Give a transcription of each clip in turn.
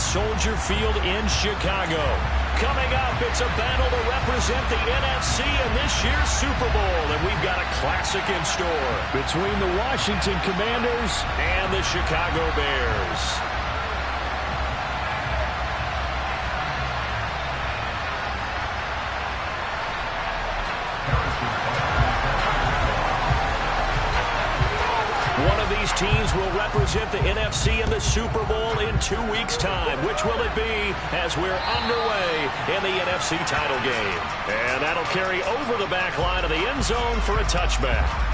Soldier Field in Chicago. Coming up, it's a battle to represent the NFC in this year's Super Bowl, and we've got a classic in store between the Washington Commanders and the Chicago Bears. One of these teams will represent the NFC in the Super Bowl in 2 weeks' time. Which will it be as we're underway in the NFC title game? And that'll carry over the back line of the end zone for a touchback.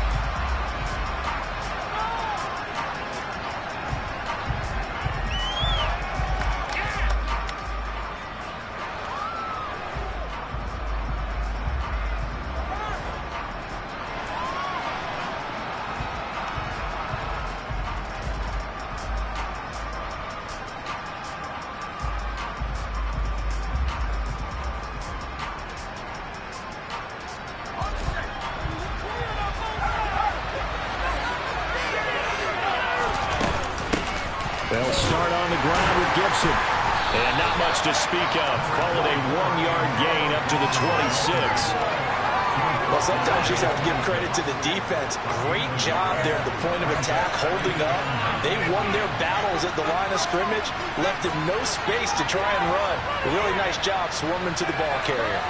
They'll start on the ground with Gibson. And not much to speak of. Call it a 1-yard gain up to the 26. Well, sometimes you just have to give credit to the defense. Great job there at the point of attack, holding up. They won their battles at the line of scrimmage, left them no space to try and run. A really nice job swarming to the ball carrier.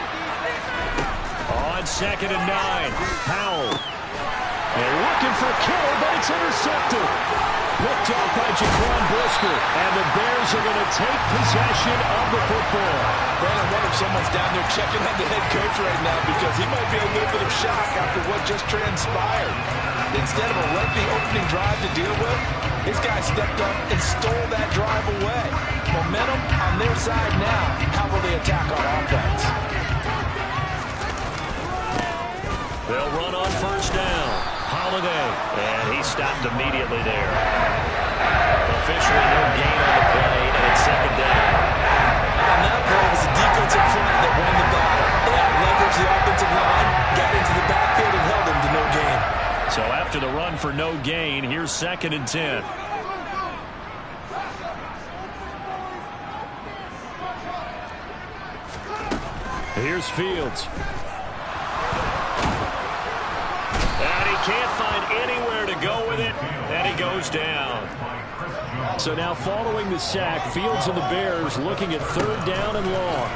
On 2nd and 9, Powell. They're looking for Kittle, but it's intercepted. Picked off by Jaquan Brisker, and the Bears are going to take possession of the football. Brandon, I wonder if someone's down there checking on the head coach right now because he might be a little bit of shock after what just transpired. Instead of a lengthy opening drive to deal with, his guy stepped up and stole that drive away. Momentum on their side now. How will they attack on offense? They'll run on 1st down. Holiday, and he stopped immediately there. Officially no gain on the play, and it's 2nd down. On that play, it was the defensive front that won the battle. They out-leveraged the offensive line, got into the backfield, and held them to no gain. So after the run for no gain, here's 2nd and 10. Here's Fields. And he can't find anywhere to go with it, and he goes down. So now following the sack, Fields and the Bears looking at 3rd down and long.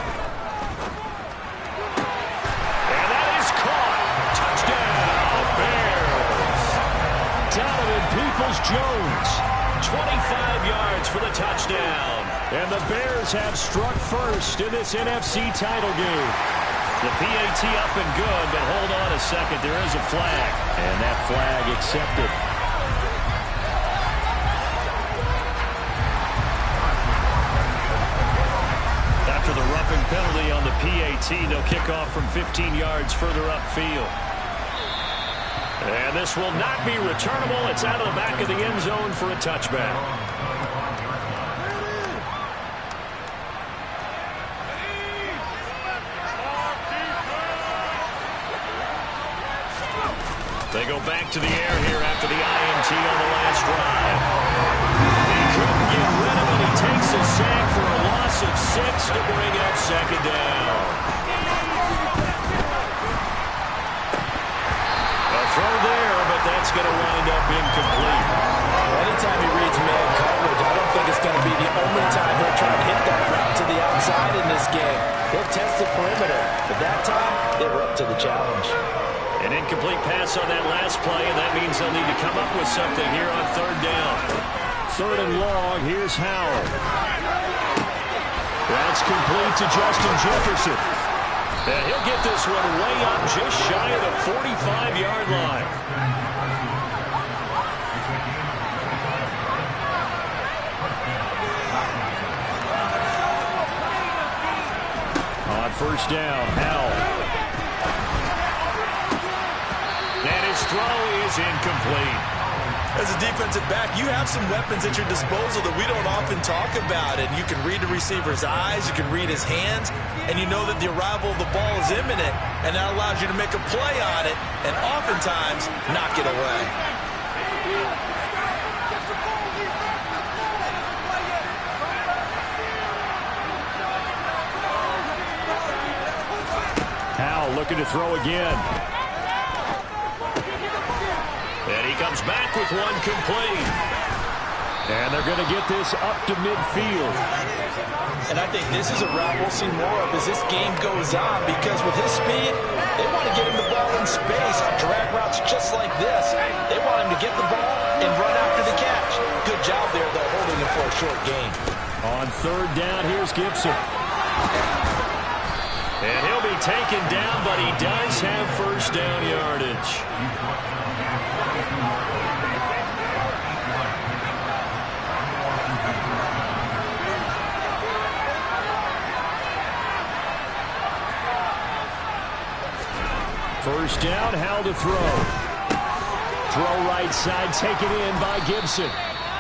And that is caught. Touchdown, Bears. Donovan Peoples-Jones, 25 yards for the touchdown. And the Bears have struck first in this NFC title game. The PAT up and good, but hold on a second. There is a flag. And that flag accepted. After the roughing penalty on the PAT, they'll kick off from 15 yards further upfield. And this will not be returnable. It's out of the back of the end zone for a touchback. They go back to the air here after the INT on the last drive. He couldn't get rid of it. He takes a sack for a loss of 6 to bring up 2nd down. A throw there, but that's going to wind up incomplete. Anytime he reads man coverage, I don't think it's going to be the only time he'll try to hit that route to the outside in this game. He'll test the perimeter, but that time, they were up to the challenge. An incomplete pass on that last play, and that means they'll need to come up with something here on 3rd down. 3rd and long, here's Howell. That's complete to Justin Jefferson. And he'll get this one way up just shy of the 45-yard line. On 1st down, Howell. And his throw is incomplete. As a defensive back, you have some weapons at your disposal that we don't often talk about. And you can read the receiver's eyes, you can read his hands, and you know that the arrival of the ball is imminent, and that allows you to make a play on it and oftentimes knock it away. looking to throw again. And he comes back with one complete. And they're going to get this up to midfield. And I think this is a route we'll see more of as this game goes on, because with his speed, they want to get him the ball in space on drag routes just like this. They want him to get the ball and run after the catch. Good job there, though, holding him for a short gain. On third down, here's Gibson. And he'll be taken down, but he does have first down yardage. First down, how to throw. Throw right side, taken in by Gibson.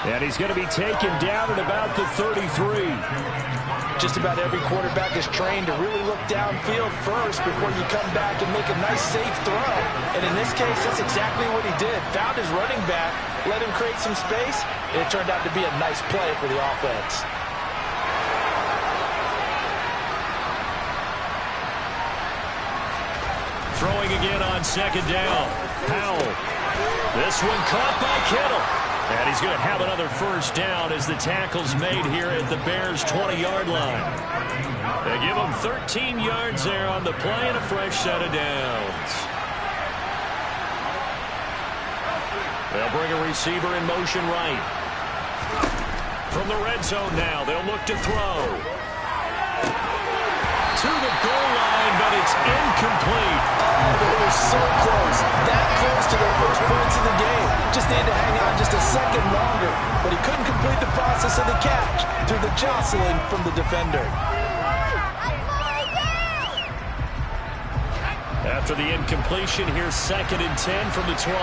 And he's going to be taken down at about the 33. Just about every quarterback is trained to really look downfield first before you come back and make a nice, safe throw. And in this case, that's exactly what he did. Found his running back, let him create some space, and it turned out to be a nice play for the offense. Throwing again on second down. Powell. This one caught by Kittle. And he's going to have another first down as the tackle's made here at the Bears' 20-yard line. They give him 13 yards there on the play and a fresh set of downs. They'll bring a receiver in motion right. From the red zone now, they'll look to throw. To the goal line, but it's incomplete. Oh, they were so close. That close to their first points of the game. Just needed to hang on just a second longer. But he couldn't complete the process of the catch through the jostling from the defender. After the incompletion, here's 2nd and 10 from the 20.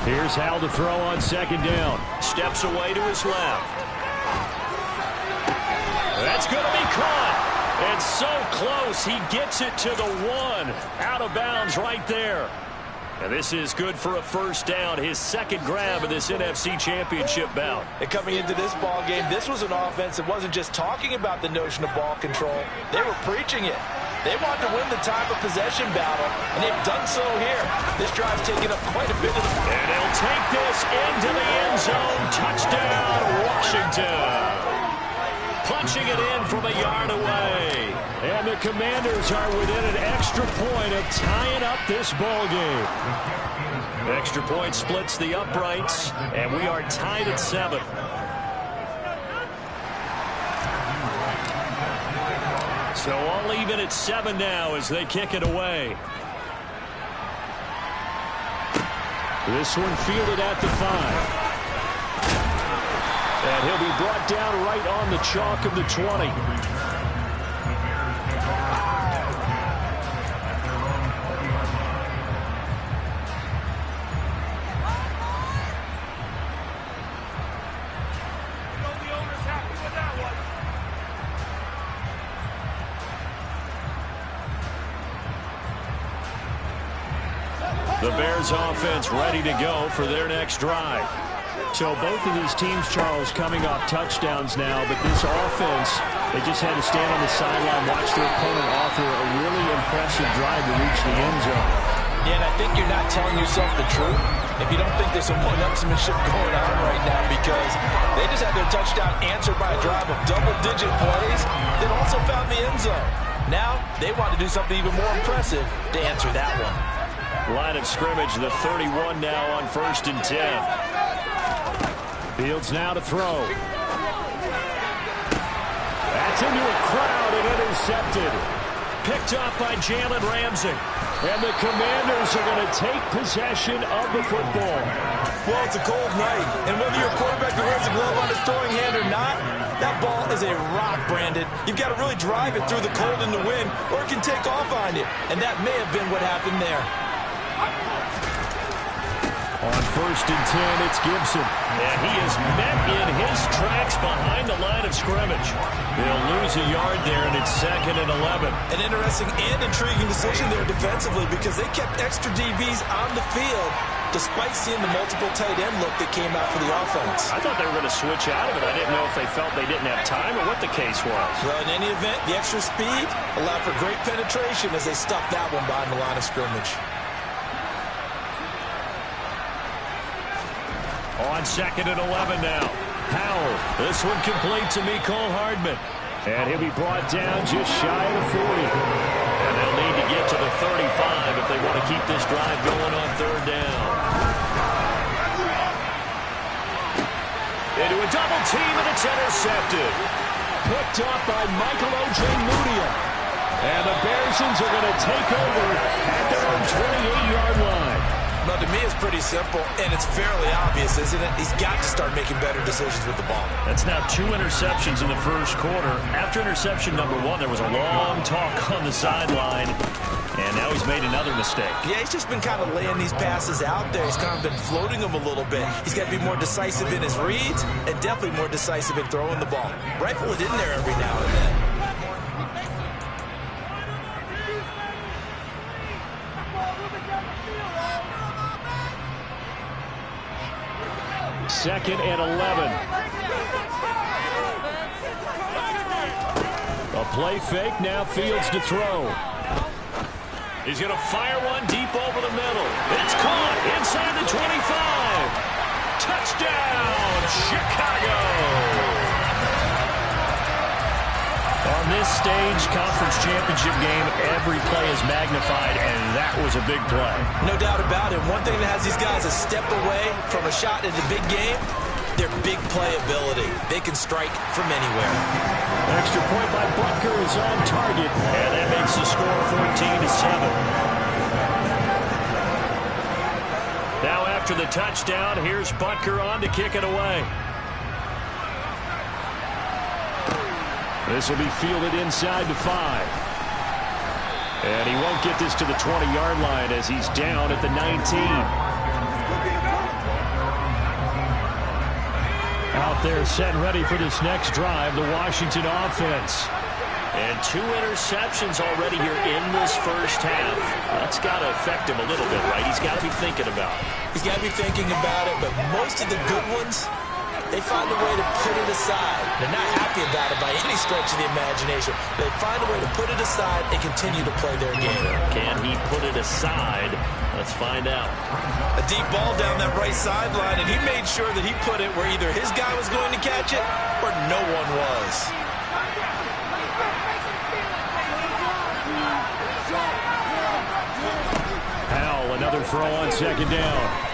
Here's Hal to throw on second down. Steps away to his left. That's going to be caught. And so close, he gets it to the 1. Out of bounds right there. And this is good for a first down, his second grab of this NFC Championship bout. And coming into this ball game, this was an offense that wasn't just talking about the notion of ball control. They were preaching it. They wanted to win the time of possession battle, and they've done so here. This drive's taken up quite a bit of the... And they'll take this into the end zone. Touchdown, Washington. Punching it in from a yard away. And the Commanders are within an extra point of tying up this ball game. Extra point splits the uprights, and we are tied at 7. So all even at 7 now as they kick it away. This one fielded at the 5. And he'll be brought down right on the chalk of the 20. The Bears offense ready to go for their next drive. So both of these teams, Charles, coming off touchdowns now, but this offense, they just had to stand on the sideline, watch their opponent author a really impressive drive to reach the end zone. Yeah, and I think you're not telling yourself the truth if you don't think there's some one-upsmanship going on right now, because they just had their touchdown answered by a drive of double-digit plays that also found the end zone. Now, they want to do something even more impressive to answer that one. Line of scrimmage, the 31 now on 1st and 10. Fields now to throw. That's into a crowd and intercepted. Picked off by Jalen Ramsey. And the Commanders are going to take possession of the football. Well, it's a cold night, and whether you're a quarterback that wears a glove on his throwing hand or not, that ball is a rock, Brandon. You've got to really drive it through the cold and the wind, or it can take off on you. And that may have been what happened there. On 1st and 10, it's Gibson. And he is met in his tracks behind the line of scrimmage. They'll lose a yard there, and it's 2nd and 11. An interesting and intriguing decision there defensively because they kept extra DBs on the field despite seeing the multiple tight end look that came out for the offense. I thought they were going to switch out of it. I didn't know if they felt they didn't have time or what the case was. Well, in any event, the extra speed allowed for great penetration as they stuffed that one behind the line of scrimmage. On 2nd and 11 now. Howell. This one complete to Mecole Hardman. And he'll be brought down just shy of the 40. And they'll need to get to the 35 if they want to keep this drive going on 3rd down. Into a double team, and it's intercepted. Picked up by Michael Ojemudia. And the Bearsons are going to take over at their own 28-yard line. Now, to me, it's pretty simple, and it's fairly obvious, isn't it? He's got to start making better decisions with the ball. That's now 2 interceptions in the 1st quarter. After interception number 1, there was a long talk on the sideline, and now he's made another mistake. Yeah, he's just been kind of laying these passes out there. He's kind of been floating them a little bit. He's got to be more decisive in his reads and definitely more decisive in throwing the ball. Rifle it in there every now and then. 2nd and 11. A play fake, now Fields to throw. He's going to fire one deep over the middle. It's caught inside the 25. Touchdown, Chicago. On this stage, conference championship game, every play is magnified, and that was a big play. No doubt about it. One thing that has these guys a step away from a shot in the big game, their big play ability. They can strike from anywhere. Extra point by Butker is on target, and that makes the score 14-7. Now after the touchdown, here's Butker on to kick it away. This will be fielded inside the 5. And he won't get this to the 20-yard line as he's down at the 19. Out there set and ready for this next drive, the Washington offense. And 2 interceptions already here in this 1st half. That's got to affect him a little bit, right? He's got to be thinking about it. He's got to be thinking about it, but most of the good ones, they find a way to put it aside. They're not happy about it by any stretch of the imagination. They find a way to put it aside and continue to play their game. Can he put it aside? Let's find out. A deep ball down that right sideline, and he made sure that he put it where either his guy was going to catch it or no one was. Howell, another throw on 2nd down.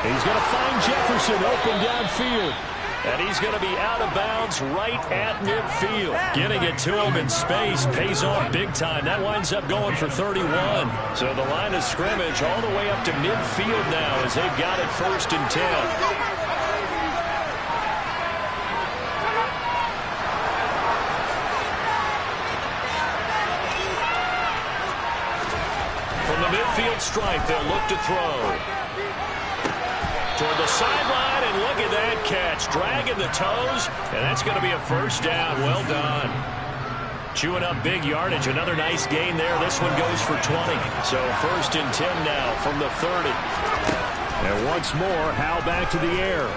He's going to find Jefferson open downfield. And he's going to be out of bounds right at midfield. Getting it to him in space pays off big time. That winds up going for 31. So the line of scrimmage all the way up to midfield now as they've got it 1st and 10. From the midfield stripe, they'll look to throw. Toward the sideline, and look at that catch. Dragging the toes, and that's going to be a 1st down. Well done. Chewing up big yardage. Another nice gain there. This one goes for 20. So 1st and 10 now from the 30. And once more, Howell back to the air.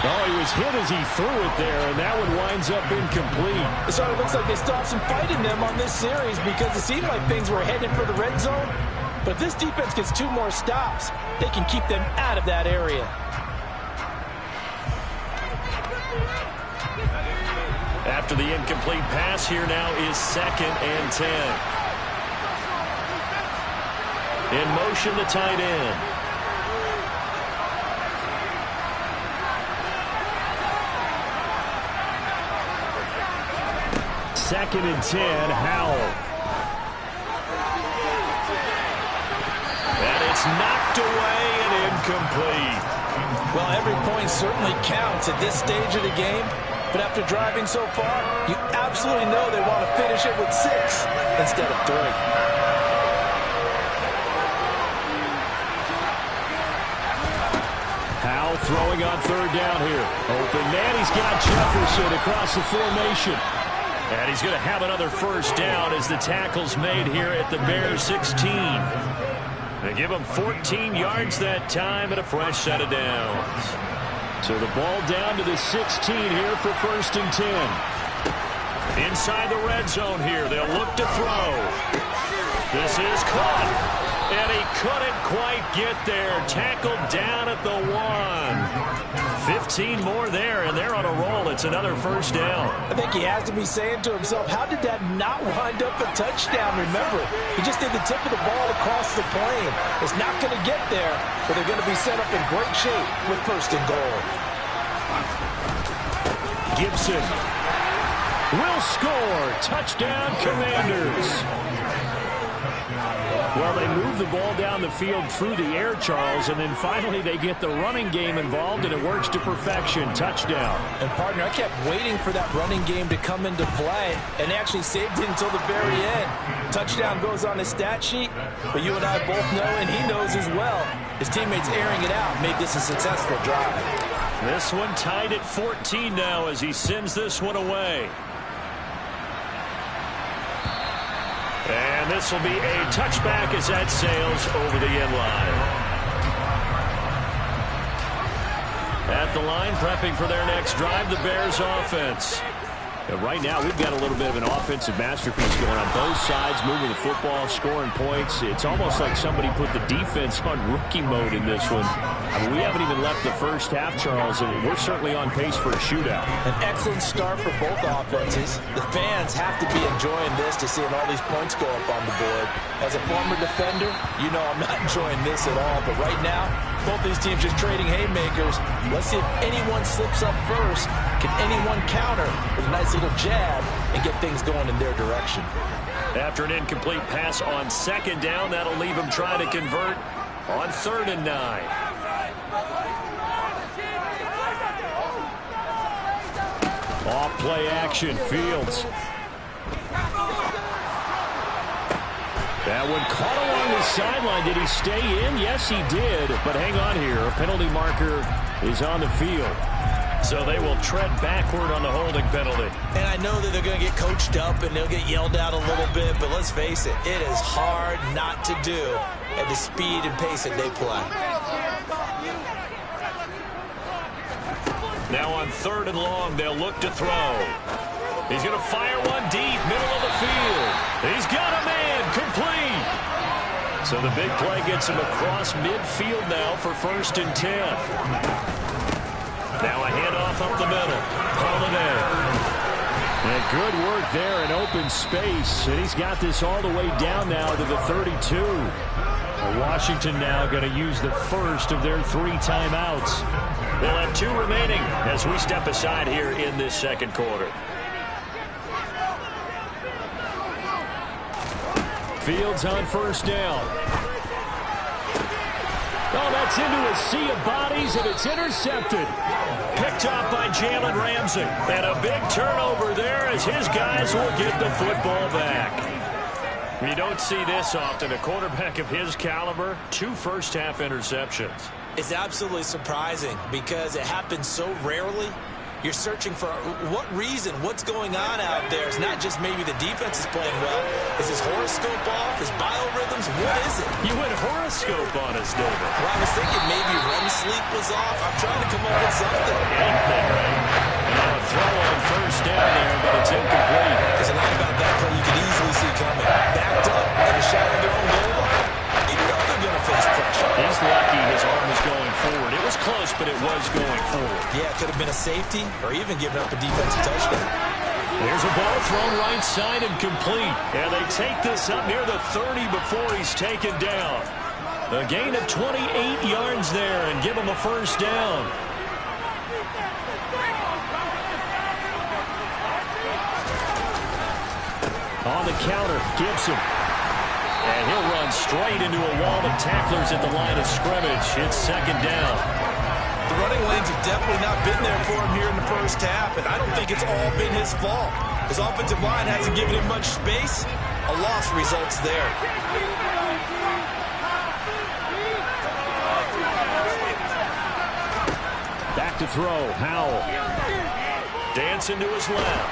Oh, he was hit as he threw it there, and that one winds up incomplete. So it looks like they still have some fight in them on this series because it seemed like things were headed for the red zone. But if this defense gets 2 more stops, they can keep them out of that area. After the incomplete pass, here now is 2nd and 10. In motion, the tight end. Second and 10, Howell. And it's knocked away and incomplete. Well, every point certainly counts at this stage of the game. But after driving so far, you absolutely know they want to finish it with 6 instead of 3. throwing on third down here. Open man, he's got Jefferson across the formation. And he's going to have another first down as the tackle's made here at the Bears 16. They give him 14 yards that time and a fresh set of downs. So the ball down to the 16 here for 1st and 10. Inside the red zone here, they'll look to throw. This is caught, and he couldn't quite get there. Tackled down at the 1. 15 more there, and they're on a roll. It's another first down. I think he has to be saying to himself, how did that not wind up a touchdown? Remember, he just did the tip of the ball across the plane. It's not going to get there, but they're going to be set up in great shape with 1st and goal. Gibson will score. Touchdown, Commanders. Well, they move the ball down the field through the air, Charles, and then finally they get the running game involved, and it works to perfection. Touchdown. And, partner, I kept waiting for that running game to come into play, and they actually saved it until the very end. Touchdown goes on his stat sheet, but you and I both know, and he knows as well, his teammates airing it out made this a successful drive. This one tied at 14 now as he sends this one away. And this will be a touchback as that sails over the end line. At the line, prepping for their next drive, the Bears offense. And right now, we've got a little bit of an offensive masterpiece going on both sides, moving the football, scoring points. It's almost like somebody put the defense on rookie mode in this one. I mean, we haven't even left the first half, Charles, and we're certainly on pace for a shootout. An excellent start for both offenses. The fans have to be enjoying this to seeing all these points go up on the board. As a former defender, you know I'm not enjoying this at all. But right now, both these teams just trading haymakers. Let's see if anyone slips up first. Can anyone counter with a nice little jab and get things going in their direction? After an incomplete pass on 2nd down, that'll leave him trying to convert on 3rd and 9. Off play action, Fields. That one caught along the sideline. Did he stay in? Yes, he did. But hang on here. A penalty marker is on the field. So they will tread backward on the holding penalty. And I know that they're going to get coached up and they'll get yelled at a little bit, but let's face it, it is hard not to do at the speed and pace that they play. Now on 3rd and long, they'll look to throw. He's going to fire one deep, middle of the field. He's got a man, complete. So the big play gets him across midfield now for 1st and 10. Now a handoff up the middle. Holiday. And good work there in open space. And he's got this all the way down now to the 32. Washington now going to use the first of their 3 timeouts. They'll have 2 remaining as we step aside here in this 2nd quarter. Fields on 1st down. Oh, that's into a sea of bodies, and it's intercepted. Picked up by Jalen Ramsey. And a big turnover there as his guys will get the football back. You don't see this often. A quarterback of his caliber, 2 first-half interceptions. It's absolutely surprising because it happens so rarely. You're searching for what reason, what's going on out there. It's not just maybe the defense is playing well. Is his horoscope off? His biorhythms? What is it? You went horoscope on us, David. Well, I was thinking maybe REM sleep was off. I'm trying to come up with something. Anything, right? Now a throw on 1st down there, but it's incomplete. There's a lot about that play you could easily see coming. Backed up in the shadow of their own goal line. You know they're going to face pressure. He's lucky his arm was going forward. It was close, but it was going forward. Yeah, it could have been a safety or even given up a defensive touchdown. There's a ball thrown right side and complete. And they take this up near the 30 before he's taken down. A gain of 28 yards there and give him a first down. On the counter, Gibson. And he'll run straight into a wall of tacklers at the line of scrimmage. It's 2nd down. The running lanes have definitely not been there for him here in the first half, and I don't think it's all been his fault. His offensive line hasn't given him much space. A loss results there. throw. Howell. Dancing to his left.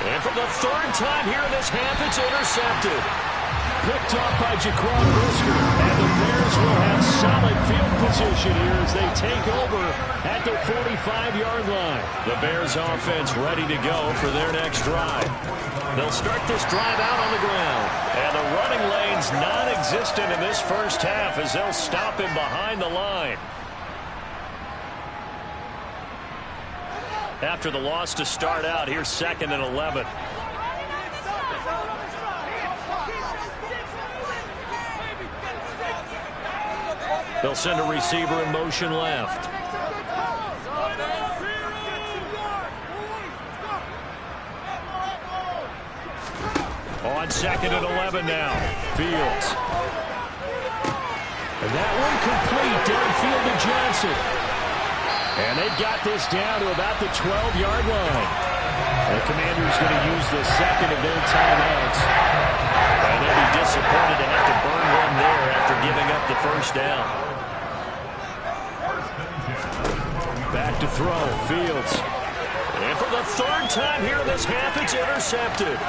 And for the third time here in this half, it's intercepted. Picked off by Jaquan Brisker. And the Bears will have solid field position here as they take over at their 45-yard line. The Bears offense ready to go for their next drive. They'll start this drive out on the ground. And the running lane's non-existent in this first half as they'll stop him behind the line. After the loss to start out, here's 2nd and 11. They'll send a receiver in motion left. On 2nd and 11 now. Fields. And that one complete downfield to Johnson. And they've got this down to about the 12-yard line. The Commanders going to use the second of their timeouts. And they'll be disappointed to have to burn one there after giving up the first down. Back to throw. Fields. And for the third time here in this half, it's intercepted.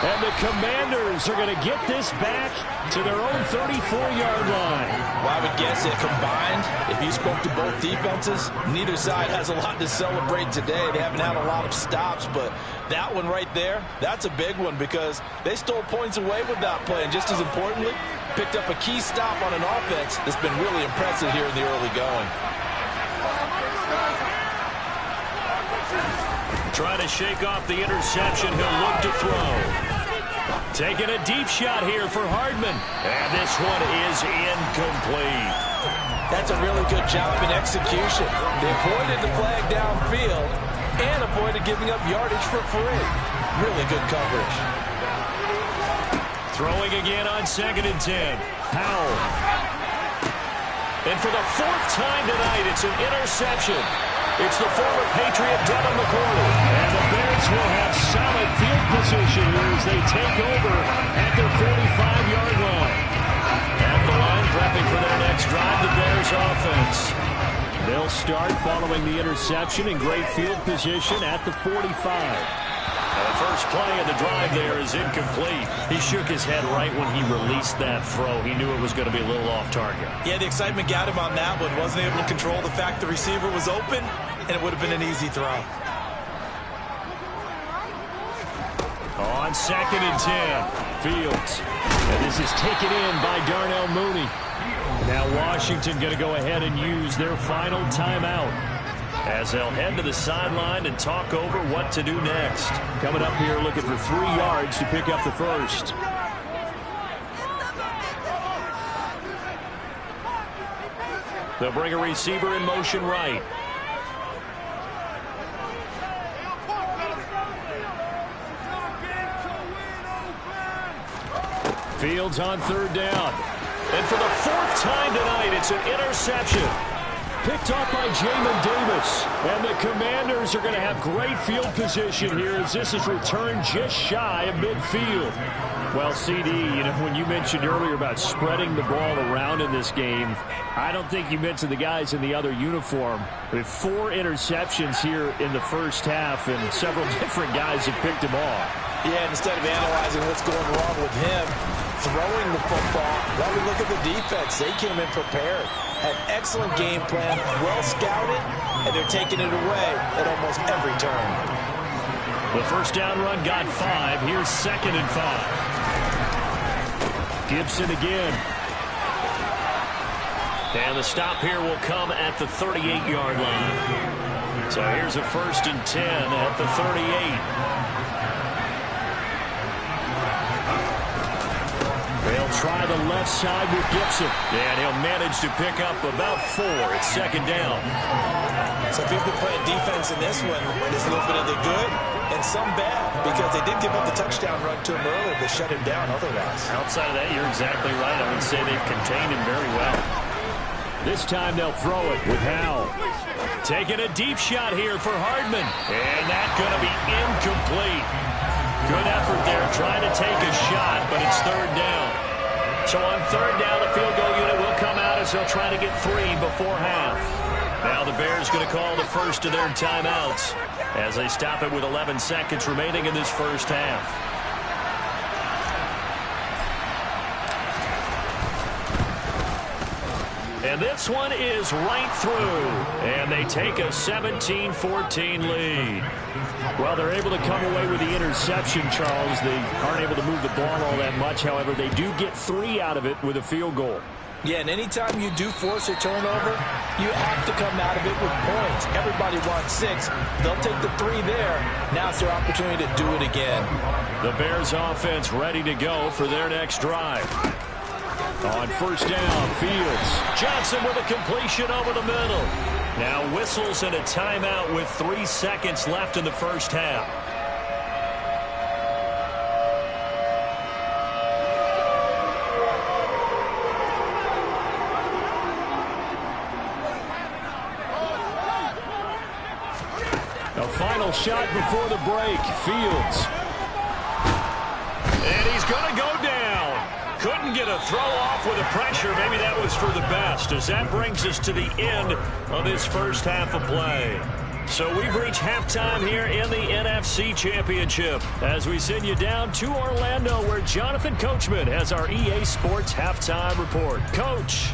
And the Commanders are going to get this back to their own 34-yard line. Well, I would guess that combined, if you spoke to both defenses, neither side has a lot to celebrate today. They haven't had a lot of stops, but that one right there, that's a big one because they stole points away with that play. And just as importantly, picked up a key stop on an offense that's been really impressive here in the early going. Trying to shake off the interception. He'll look to throw. Taking a deep shot here for Hardman. And this one is incomplete. That's a really good job in execution. They avoided the flag downfield and avoided giving up yardage for free. Really good coverage. Throwing again on 2nd and 10. Howell. And for the 4th time tonight, it's an interception. It's the former Patriot Devin McCourty. And the Bears will have solid field position here as they take over at their 45-yard line. At the line, prepping for their next drive, the Bears offense. They'll start following the interception in great field position at the 45. The first play of the drive there is incomplete. He shook his head right when he released that throw. He knew it was going to be a little off target. Yeah, the excitement got him on that one. Wasn't able to control the fact the receiver was open, and it would have been an easy throw. On 2nd and 10, Fields. And this is taken in by Darnell Mooney. Now Washington going to go ahead and use their final timeout as they'll head to the sideline and talk over what to do next. Coming up here looking for 3 yards to pick up the first. They'll bring a receiver in motion right. Fields on 3rd down. And for the 4th time tonight, it's an interception. Picked off by Jamin Davis. And the Commanders are going to have great field position here as this is returned just shy of midfield. Well, CD, you know, when you mentioned earlier about spreading the ball around in this game, I don't think you mentioned the guys in the other uniform. With 4 interceptions here in the first half, and several different guys have picked him off. Yeah, instead of analyzing what's going wrong with him, throwing the football, while we look at the defense, they came in prepared. Had excellent game plan, well scouted, and they're taking it away at almost every turn. The first down run got 5. Here's 2nd and 5. Gibson again. And the stop here will come at the 38-yard line. So here's a 1st and 10 at the 38. They'll try the left side with Gibson. And he'll manage to pick up about 4. It's 2nd down. So people playing defense in this one, there's a little bit of the good and some bad because they did give up the touchdown run to him earlier to shut him down otherwise. Outside of that, you're exactly right. I would say they've contained him very well. This time they'll throw it with Howell. Taking a deep shot here for Hardman. And that's going to be incomplete. Good effort there trying to take a shot, but it's 3rd down. So on third down, the field goal unit will come out as they'll try to get 3 before half. Now the Bears going to call the first of their timeouts as they stop it with 11 seconds remaining in this first half. And this one is right through. And they take a 17-14 lead. Well, they're able to come away with the interception, Charles. They aren't able to move the ball all that much. However, they do get 3 out of it with a field goal. Yeah, and anytime you do force a turnover, you have to come out of it with points. Everybody wants 6. They'll take the 3 there. Now it's their opportunity to do it again. The Bears offense ready to go for their next drive. On first down, Fields. Johnson with a completion over the middle. Now whistles and a timeout with 3 seconds left in the first half. A final shot before the break. Fields. And he's going to go down. Couldn't get a throw off with the pressure. Maybe that was for the best, as that brings us to the end of this first half of play. So we've reached halftime here in the NFC Championship as we send you down to Orlando, where Jonathan Coachman has our EA Sports halftime report. Coach.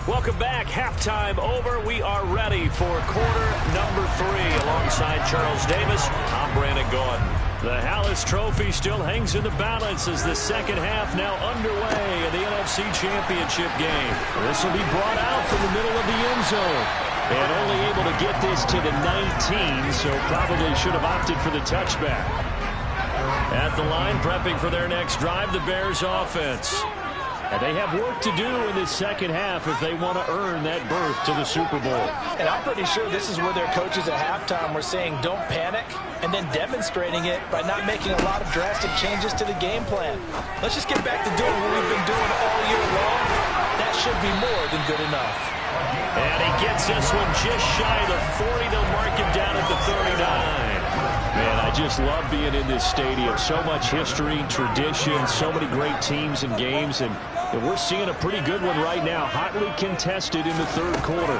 Welcome back. Halftime over. We are ready for quarter number 3. Alongside Charles Davis, I'm Brandon Gordon. The Hallis Trophy still hangs in the balance as the second half now underway in the NFC Championship game. This will be brought out from the middle of the end zone. And only able to get this to the 19, so probably should have opted for the touchback. At the line, prepping for their next drive, the Bears offense. And they have work to do in this second half if they want to earn that berth to the Super Bowl. And I'm pretty sure this is where their coaches at halftime were saying don't panic, and then demonstrating it by not making a lot of drastic changes to the game plan. Let's just get back to doing what we've been doing all year long. That should be more than good enough. And he gets this one just shy of the 40. They'll mark him down at the 39. Man, I just love being in this stadium. So much history, tradition, so many great teams and games, and we're seeing a pretty good one right now. Hotly contested in the third quarter.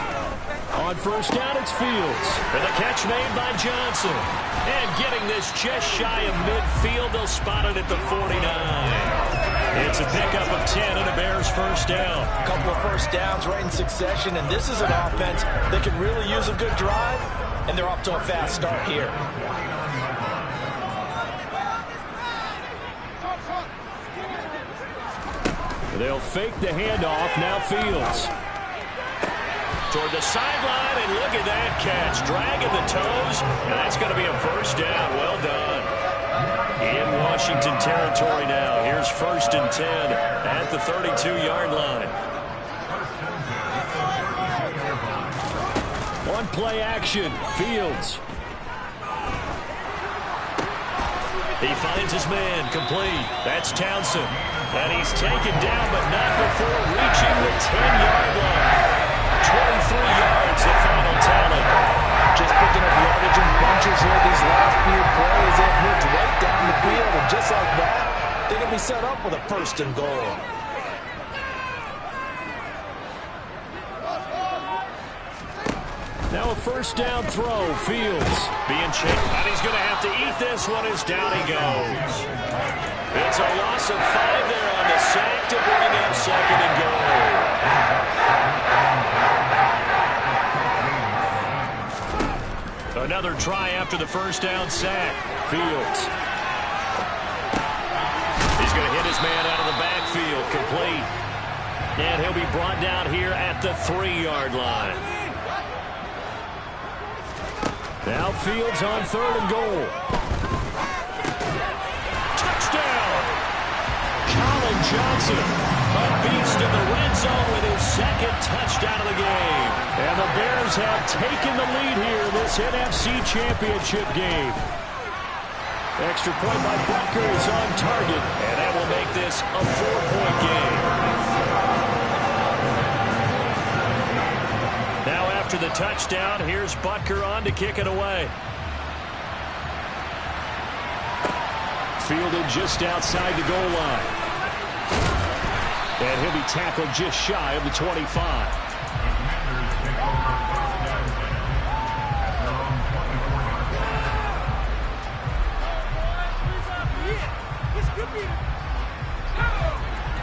On first down, it's Fields. And the catch made by Johnson. And getting this just shy of midfield, they'll spot it at the 49. It's a pickup of 10 and a Bears first down. A couple of first downs right in succession, and this is an offense that could really use a good drive, and they're off to a fast start here. They'll fake the handoff. Now Fields. Toward the sideline, and look at that catch. Dragging the toes, and that's going to be a first down. Well done. In Washington territory now. Here's first and 10 at the 32-yard line. One play action. Fields. He finds his man, complete. That's Townsend. And he's taken down, but not before reaching the 10-yard line. 23 yards, the final tally. Just picking up yardage in bunches here these last few plays. It moved right down the field, and just like that, they're going to be set up with a first and goal. Now a first down throw. Fields being chased, and he's going to have to eat this one as down he goes. It's a loss of 5 there on the sack to bring up second and goal. Another try after the first down sack. Fields. He's going to hit his man out of the backfield. Complete. And he'll be brought down here at the 3-yard line. Now Fields on third and goal. Touchdown! Colin Johnson, a beast in the red zone with his second touchdown of the game. And the Bears have taken the lead here in this NFC Championship game. Extra point by Butker is on target, and that will make this a 4-point game. Now after after the touchdown. Here's Butker on to kick it away. Fielded just outside the goal line. And he'll be tackled just shy of the 25.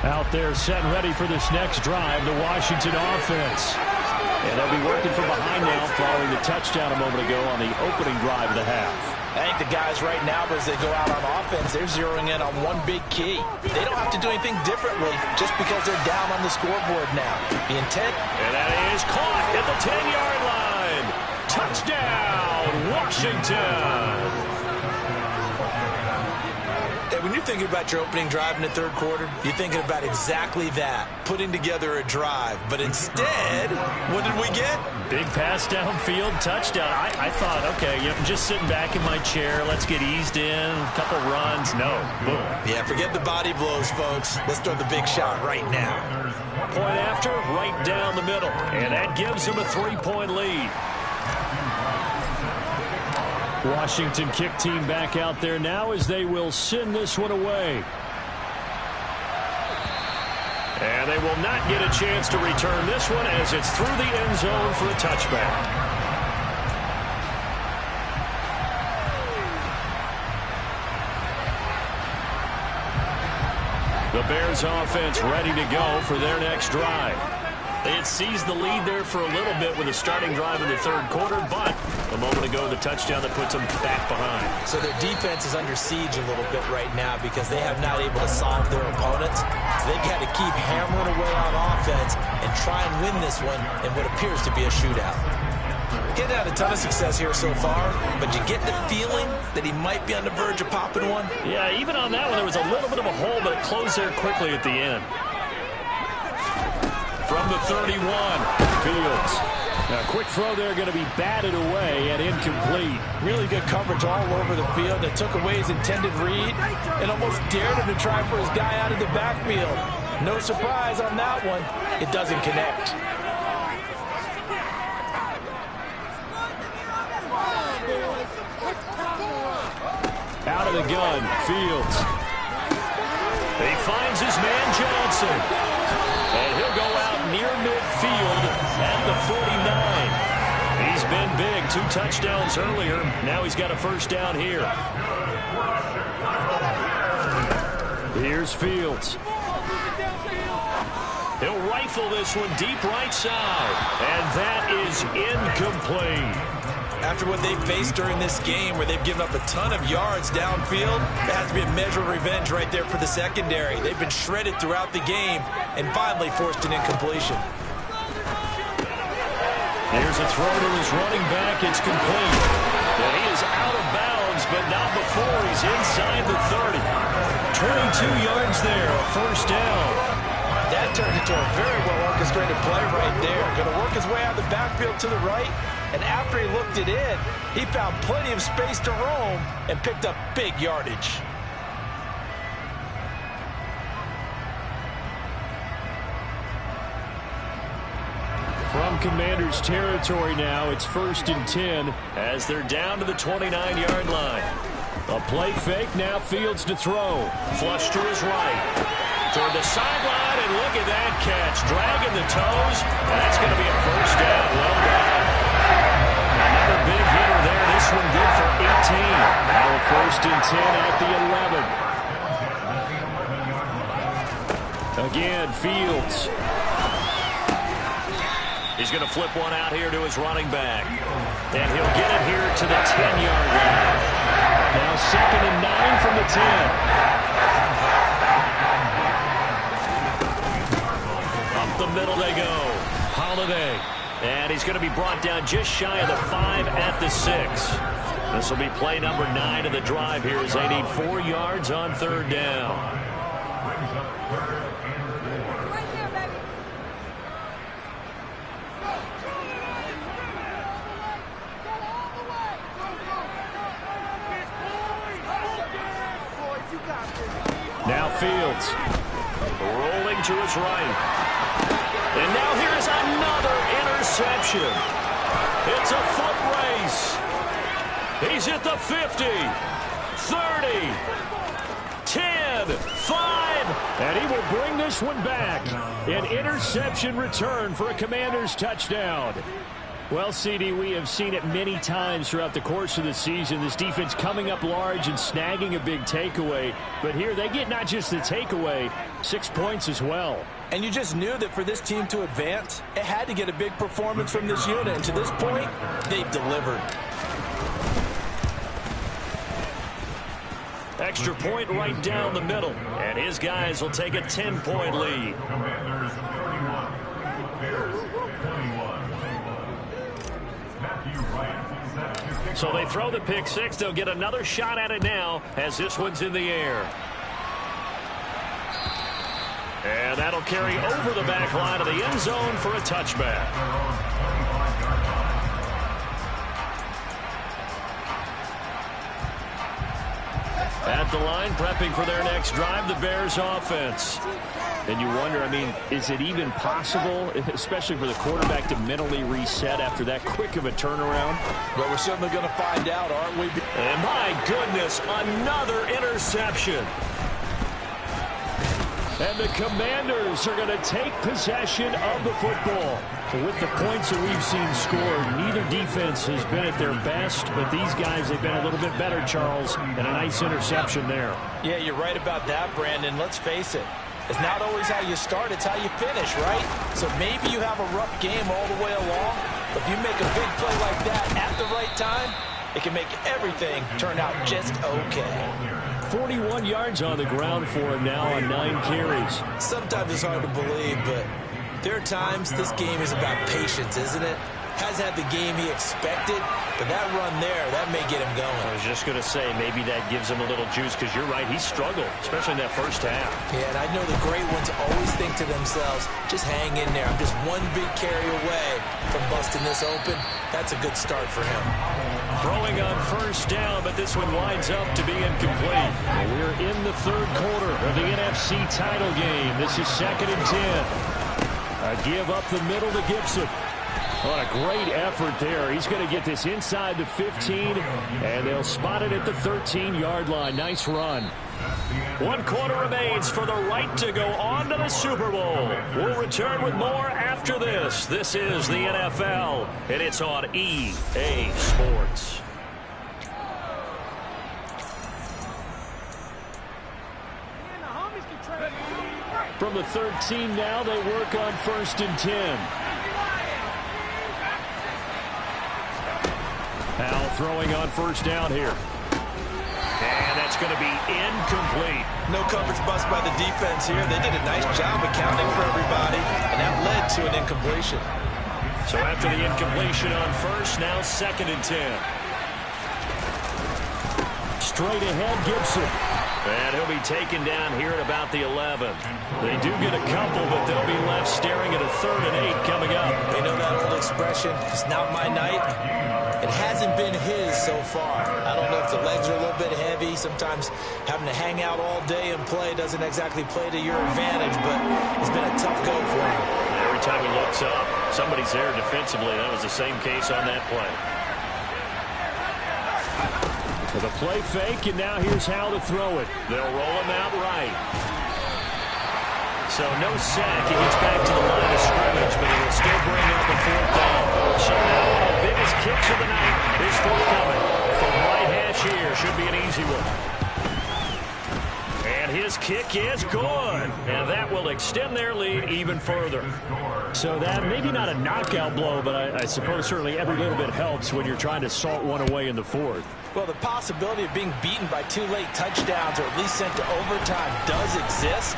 Out there set and ready for this next drive, the Washington offense. And they'll be working from behind now following the touchdown a moment ago on the opening drive of the half. I think the guys right now, as they go out on offense, they're zeroing in on one big key. They don't have to do anything differently just because they're down on the scoreboard now. The intent. And that is caught at the 10-yard line. Touchdown, Washington. When you're thinking about your opening drive in the third quarter, you're thinking about exactly that, putting together a drive. But instead, what did we get? Big pass downfield, touchdown. I thought, okay, I'm just sitting back in my chair. Let's get eased in, a couple runs. No, boom. Yeah, forget the body blows, folks. Let's throw the big shot right now. Point after, right down the middle. And that gives him a 3-point lead. Washington kick team back out there now as they will send this one away. And they will not get a chance to return this one as it's through the end zone for a touchback. The Bears offense ready to go for their next drive. They had seized the lead there for a little bit with a starting drive in the third quarter, but a moment ago, the touchdown that puts them back behind. So their defense is under siege a little bit right now because they have not able to solve their opponents. So they've got to keep hammering away on offense and try and win this one in what appears to be a shootout. Getting had a ton of success here so far, but you get the feeling that he might be on the verge of popping one? Yeah, even on that one, there was a little bit of a hole, but it closed there quickly at the end. From the 31, Fields. Now, quick throw there going to be batted away and incomplete. Really good coverage all over the field. They took away his intended read and almost dared him to try for his guy out of the backfield. No surprise on that one. It doesn't connect. Out of the gun, Fields. He finds his man Johnson. And he'll go out near midfield at the 49. He's been big. 2 touchdowns earlier. Now he's got a first down here. Here's Fields. He'll rifle this one deep right side. And that is incomplete. After what they've faced during this game where they've given up a ton of yards downfield, that has to be a measure of revenge right there for the secondary. They've been shredded throughout the game and finally forced an incompletion. Here's a throw to his running back. It's complete. And he is out of bounds, but not before he's inside the 30. 22 yards there, a first down. That turned into a very well-orchestrated play right there. Going to work his way out of the backfield to the right, and after he looked it in, he found plenty of space to roam and picked up big yardage. From Commanders territory now, it's 1st and 10 as they're down to the 29-yard line. A play fake, now Fields to throw. Flush to his right. Toward the sideline, and look at that catch. Dragging the toes, and that's going to be a first down. Well done. Another big hitter there. This one good for 18. Now a 1st and 10 at the 11. Again, Fields. He's going to flip one out here to his running back. And he'll get it here to the 10-yard line. Now 2nd and 9 from the 10. The middle they go. Holiday. And he's going to be brought down just shy of the 5 at the 6. This will be play number 9 of the drive here as they need 4 yards on 3rd down. Now Fields. Rolling to his right. And now here's another interception. It's a foot race. He's at the 50, 30, 10, 5, and he will bring this one back. An interception return for a Commanders touchdown. Well, CD, we have seen it many times throughout the course of the season. This defense coming up large and snagging a big takeaway. But here they get not just the takeaway, 6 points as well. And you just knew that for this team to advance, it had to get a big performance from this unit. And to this point, they've delivered. Extra point right down the middle. And his guys will take a 10-point lead. So they throw the pick six. They'll get another shot at it now as this one's in the air. And that'll carry over the back line of the end zone for a touchback. At the line, prepping for their next drive, the Bears offense. And you wonder, I mean, is it even possible, especially for the quarterback, to mentally reset after that quick of a turnaround? Well, we're certainly going to find out, aren't we? And my goodness, another interception. And the Commanders are going to take possession of the football. With the points that we've seen scored, neither defense has been at their best, but these guys, they've been a little bit better, Charles, and a nice interception there. Yeah, you're right about that, Brandon. Let's face it. It's not always how you start, it's how you finish, right? So maybe you have a rough game all the way along, but if you make a big play like that at the right time, it can make everything turn out just okay. 41 yards on the ground for him now on 9 carries. Sometimes it's hard to believe, but there are times this game is about patience, isn't it? Hasn't had the game he expected, but that run there, that may get him going. I was just going to say, maybe that gives him a little juice, because you're right, he struggled, especially in that first half. Yeah, and I know the great ones always think to themselves, just hang in there. I'm just one big carry away from busting this open. That's a good start for him. Throwing on first down, but this one winds up to be incomplete. Well, we're in the third quarter of the NFC title game. This is 2nd and 10. A give up the middle to Gibson. What a great effort there. He's going to get this inside the 15, and they'll spot it at the 13-yard line. Nice run. 1 quarter remains for the right to go on to the Super Bowl. We'll return with more after this. This is the NFL, and it's on EA Sports. From the 13 now, they work on 1st and 10. Powell throwing on first down here. And that's going to be incomplete. No coverage bust by the defense here. They did a nice job accounting for everybody, and that led to an incompletion. So after the incompletion on first, now 2nd and 10. Straight ahead, Gibson. And he'll be taken down here at about the 11. They do get a couple, but they'll be left staring at a 3rd and 8 coming up. You know that old expression, it's not my night? It hasn't been his so far. I don't know if the legs are a little bit heavy. Sometimes having to hang out all day and play doesn't exactly play to your advantage, but it's been a tough go for him. Every time he looks up, somebody's there defensively. That was the same case on that play. With a play fake, and now here's how to throw it. They'll roll him out right. So no sack. He gets back to the line of scrimmage, but he will still bring up a 4th down. So now one of the biggest kicks of the night is forthcoming. From right hash here, should be an easy one. And his kick is good. And that will extend their lead even further. So that, maybe not a knockout blow, but I suppose certainly every little bit helps when you're trying to salt one away in the 4th. Well, the possibility of being beaten by 2 late touchdowns or at least sent to overtime does exist.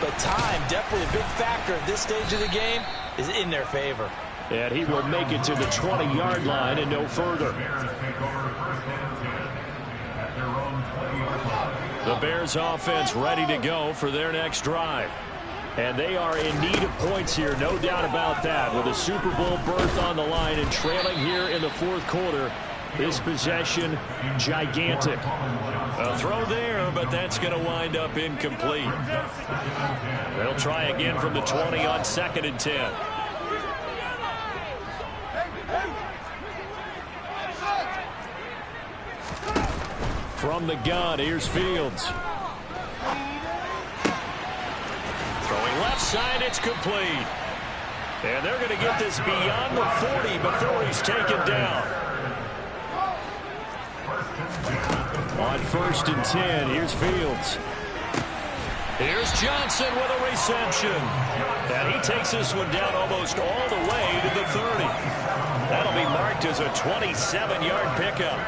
But time, definitely a big factor at this stage of the game, is in their favor. And he will make it to the 20-yard line and no further. The Bears offense ready to go for their next drive. And they are in need of points here, no doubt about that. With a Super Bowl berth on the line and trailing here in the 4th quarter, this possession gigantic. A throw there, but that's going to wind up incomplete. They'll try again from the 20 on 2nd and 10. From the gun, here's Fields. Throwing left side, it's complete. And they're going to get this beyond the 40 before he's taken down. On 1st and 10, here's Fields. Here's Johnson with a reception. And he takes this one down almost all the way to the 30. That'll be marked as a 27-yard pickup.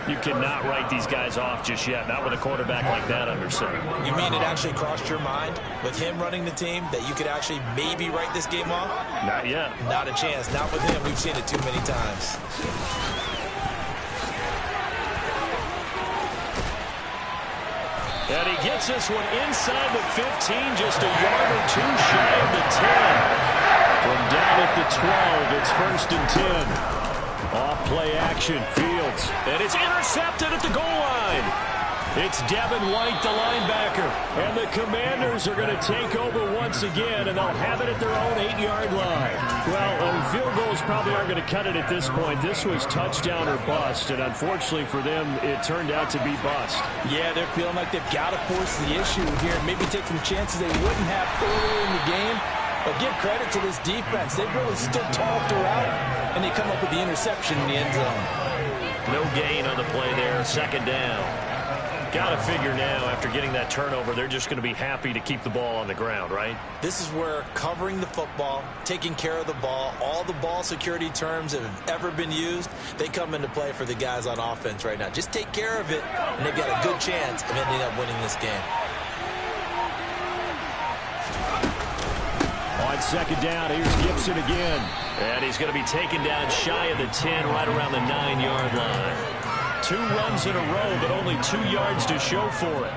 You cannot write these guys off just yet, not with a quarterback like that under center. You mean it actually crossed your mind with him running the team that you could actually maybe write this game off? Not yet. Not a chance. Not with him. We've seen it too many times. And he gets this one inside the 15, just a yard or two shy of the 10. From down at the 12, it's 1st and 10. Off play action, Fields. And it's intercepted at the goal line. It's Devin White, the linebacker. And the Commanders are going to take over once again, and they'll have it at their own 8-yard line. Well, field goals probably aren't going to cut it at this point. This was touchdown or bust, and unfortunately for them, it turned out to be bust. Yeah, they're feeling like they've got to force the issue here, maybe take some chances they wouldn't have earlier in the game. But give credit to this defense. They've really stood tall throughout, and they come up with the interception in the end zone. No gain on the play there, 2nd down. Got to figure now, after getting that turnover, they're just going to be happy to keep the ball on the ground, right? This is where covering the football, taking care of the ball, all the ball security terms that have ever been used, they come into play for the guys on offense right now. Just take care of it, and they've got a good chance of ending up winning this game. On 2nd down, here's Gibson again. And he's going to be taken down shy of the 10, right around the 9-yard line. 2 runs in a row, but only 2 yards to show for it.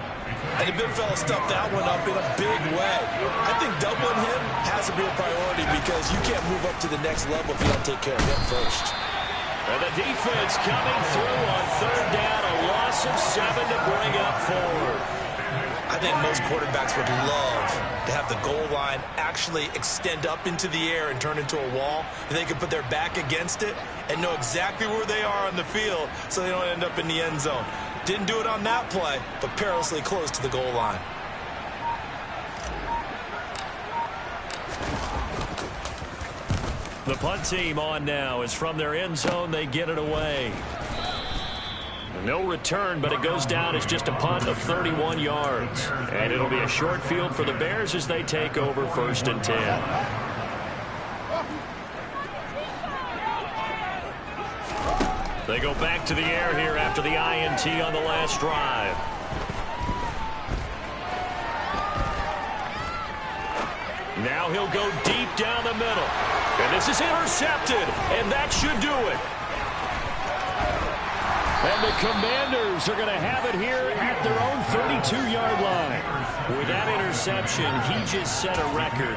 And the big fella stuffed that one up in a big way. I think doubling him has to be a priority because you can't move up to the next level if you don't take care of him first. And the defense coming through on 3rd down, a loss of 7 to bring up forward. I think most quarterbacks would love to have the goal line actually extend up into the air and turn into a wall, and they can put their back against it and know exactly where they are on the field so they don't end up in the end zone. Didn't do it on that play, but perilously close to the goal line. The punt team on now is from their end zone. They get it away. No return, but it goes down as just a punt of 31 yards. And it'll be a short field for the Bears as they take over 1st and 10. They go back to the air here after the INT on the last drive. Now he'll go deep down the middle. And this is intercepted, and that should do it. And the Commanders are going to have it here at their own 32-yard line. With that interception, he just set a record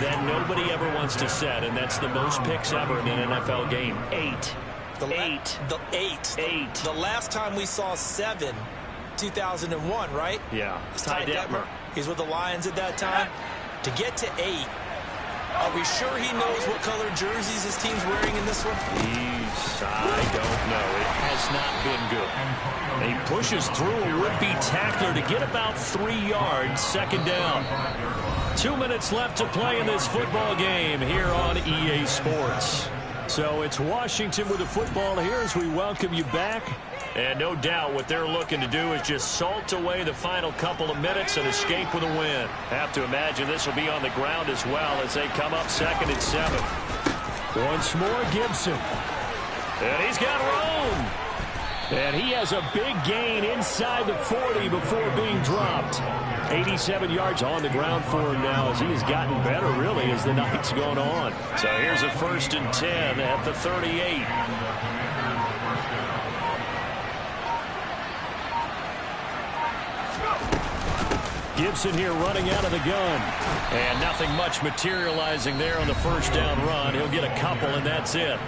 that nobody ever wants to set, and that's the most picks ever in an NFL game. 8. The last time we saw 7, 2001, right? Yeah. Ty Detmer. He's with the Lions at that time. To get to 8, are we sure he knows what color jerseys his team's wearing in this one? I don't know. It has not been good. And he pushes through a would-be tackler to get about 3 yards, 2nd down. 2 minutes left to play in this football game here on EA Sports. So it's Washington with the football here as we welcome you back. And no doubt what they're looking to do is just salt away the final couple of minutes and escape with a win. Have to imagine this will be on the ground as well as they come up 2nd and 7. Once more, Gibson. And he's got room. And he has a big gain inside the 40 before being dropped. 87 yards on the ground for him now as he has gotten better, really, as the night's gone on. So here's a 1st and 10 at the 38. Gibson here running out of the gun. And nothing much materializing there on the 1st down run. He'll get a couple, and that's it.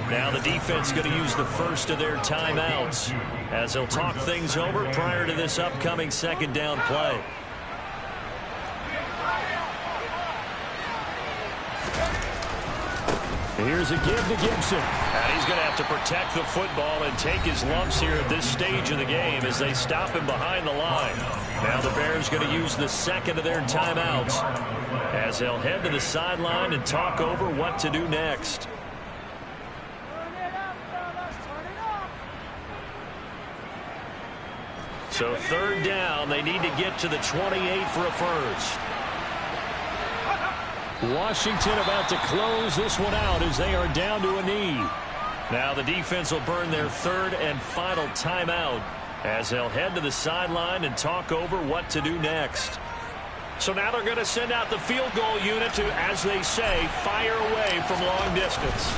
Now the defense going to use the first of their timeouts as they'll talk things over prior to this upcoming 2nd down play. Here's a give to Gibson. And he's going to have to protect the football and take his lumps here at this stage of the game as they stop him behind the line. Now the Bears going to use the second of their timeouts as they'll head to the sideline and talk over what to do next. So third down, they need to get to the 28 for a first. Washington about to close this one out as they are down to a knee. Now the defense will burn their third and final timeout as they'll head to the sideline and talk over what to do next. So now they're going to send out the field goal unit to, as they say, fire away from long distance.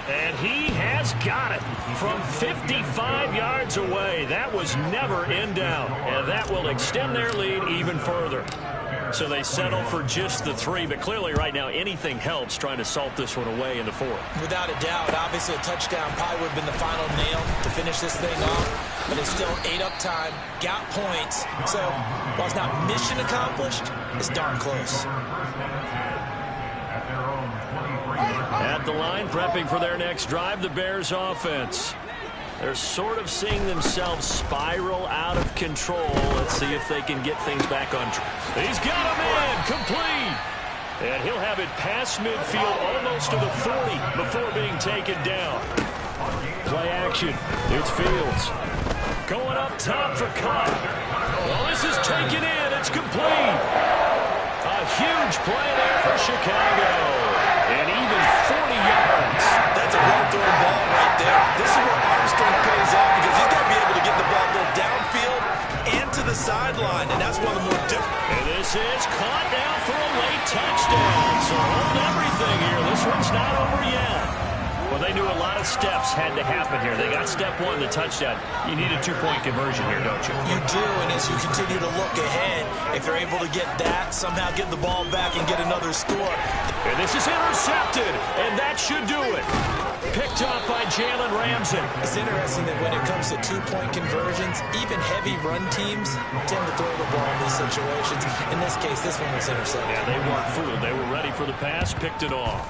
And he has got it from 55 yards away. That was never in doubt, and that will extend their lead even further. So they settle for just the 3, but clearly right now anything helps trying to salt this one away in the 4th. Without a doubt, obviously a touchdown probably would have been the final nail to finish this thing off, but it's still 8 up time, got points, so while it's not mission accomplished, it's darn close. At the line, prepping for their next drive, the Bears offense. They're sort of seeing themselves spiral out of control. Let's see if they can get things back on track. He's got him in, complete. And he'll have it past midfield almost to the 40 before being taken down. Play action. It's Fields. Going up top for Cup. Well, this is taken in. It's complete. A huge play there for Chicago. And even 40 yards. That's a well-thrown ball right there. This is where Armstrong pays off because he's got to be able to get the ball both downfield and to the sideline, and that's one of the more difficult. And this is caught down for a late touchdown. So hold everything here. This one's not over yet. Well, they knew a lot of steps had to happen here. They got step 1, the touchdown. You need a 2-point conversion here, don't you? You do, and as you continue to look ahead, if they're able to get that, somehow get the ball back and get another score. And this is intercepted, and that should do it. Picked up by Jalen Ramsey. It's interesting that when it comes to 2-point conversions, even heavy run teams tend to throw the ball in these situations. In this case, this one was intercepted. Yeah, they weren't fooled. They were ready for the pass, picked it off.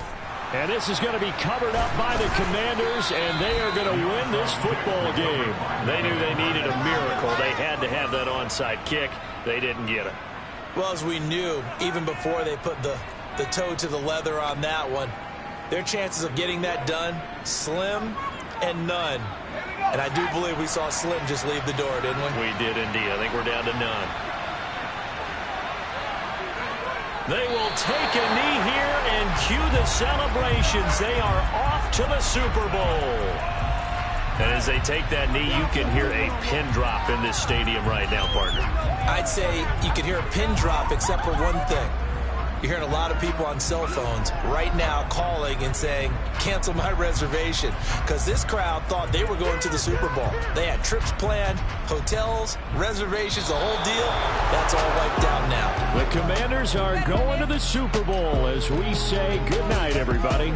And this is going to be covered up by the Commanders, and they are going to win this football game. They knew they needed a miracle. They had to have that onside kick. They didn't get it. Well, as we knew, even before they put the toe to the leather on that one, their chances of getting that done, slim and none. And I do believe we saw Slim just leave the door, didn't we? We did indeed. I think we're down to none. They will take a knee here and cue the celebrations. They are off to the Super Bowl. And as they take that knee, you can hear a pin drop in this stadium right now, partner. I'd say you could hear a pin drop except for one thing. You're hearing a lot of people on cell phones right now calling and saying, cancel my reservation, because this crowd thought they were going to the Super Bowl. They had trips planned, hotels, reservations, the whole deal. That's all wiped out now. The Commanders are going to the Super Bowl as we say good night, everybody.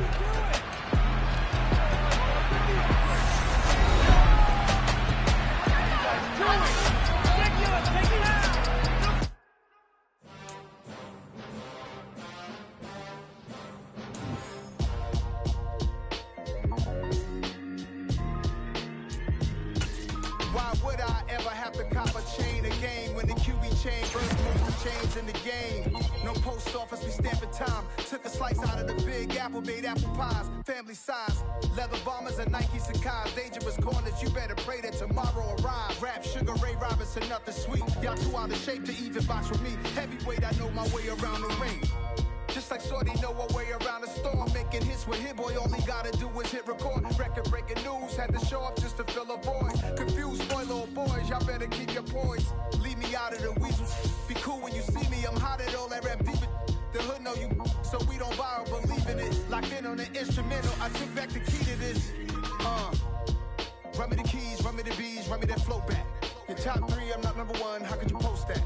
Run me the keys, run me the bees, run me that flow back. Your top 3, I'm not number 1, how could you post that?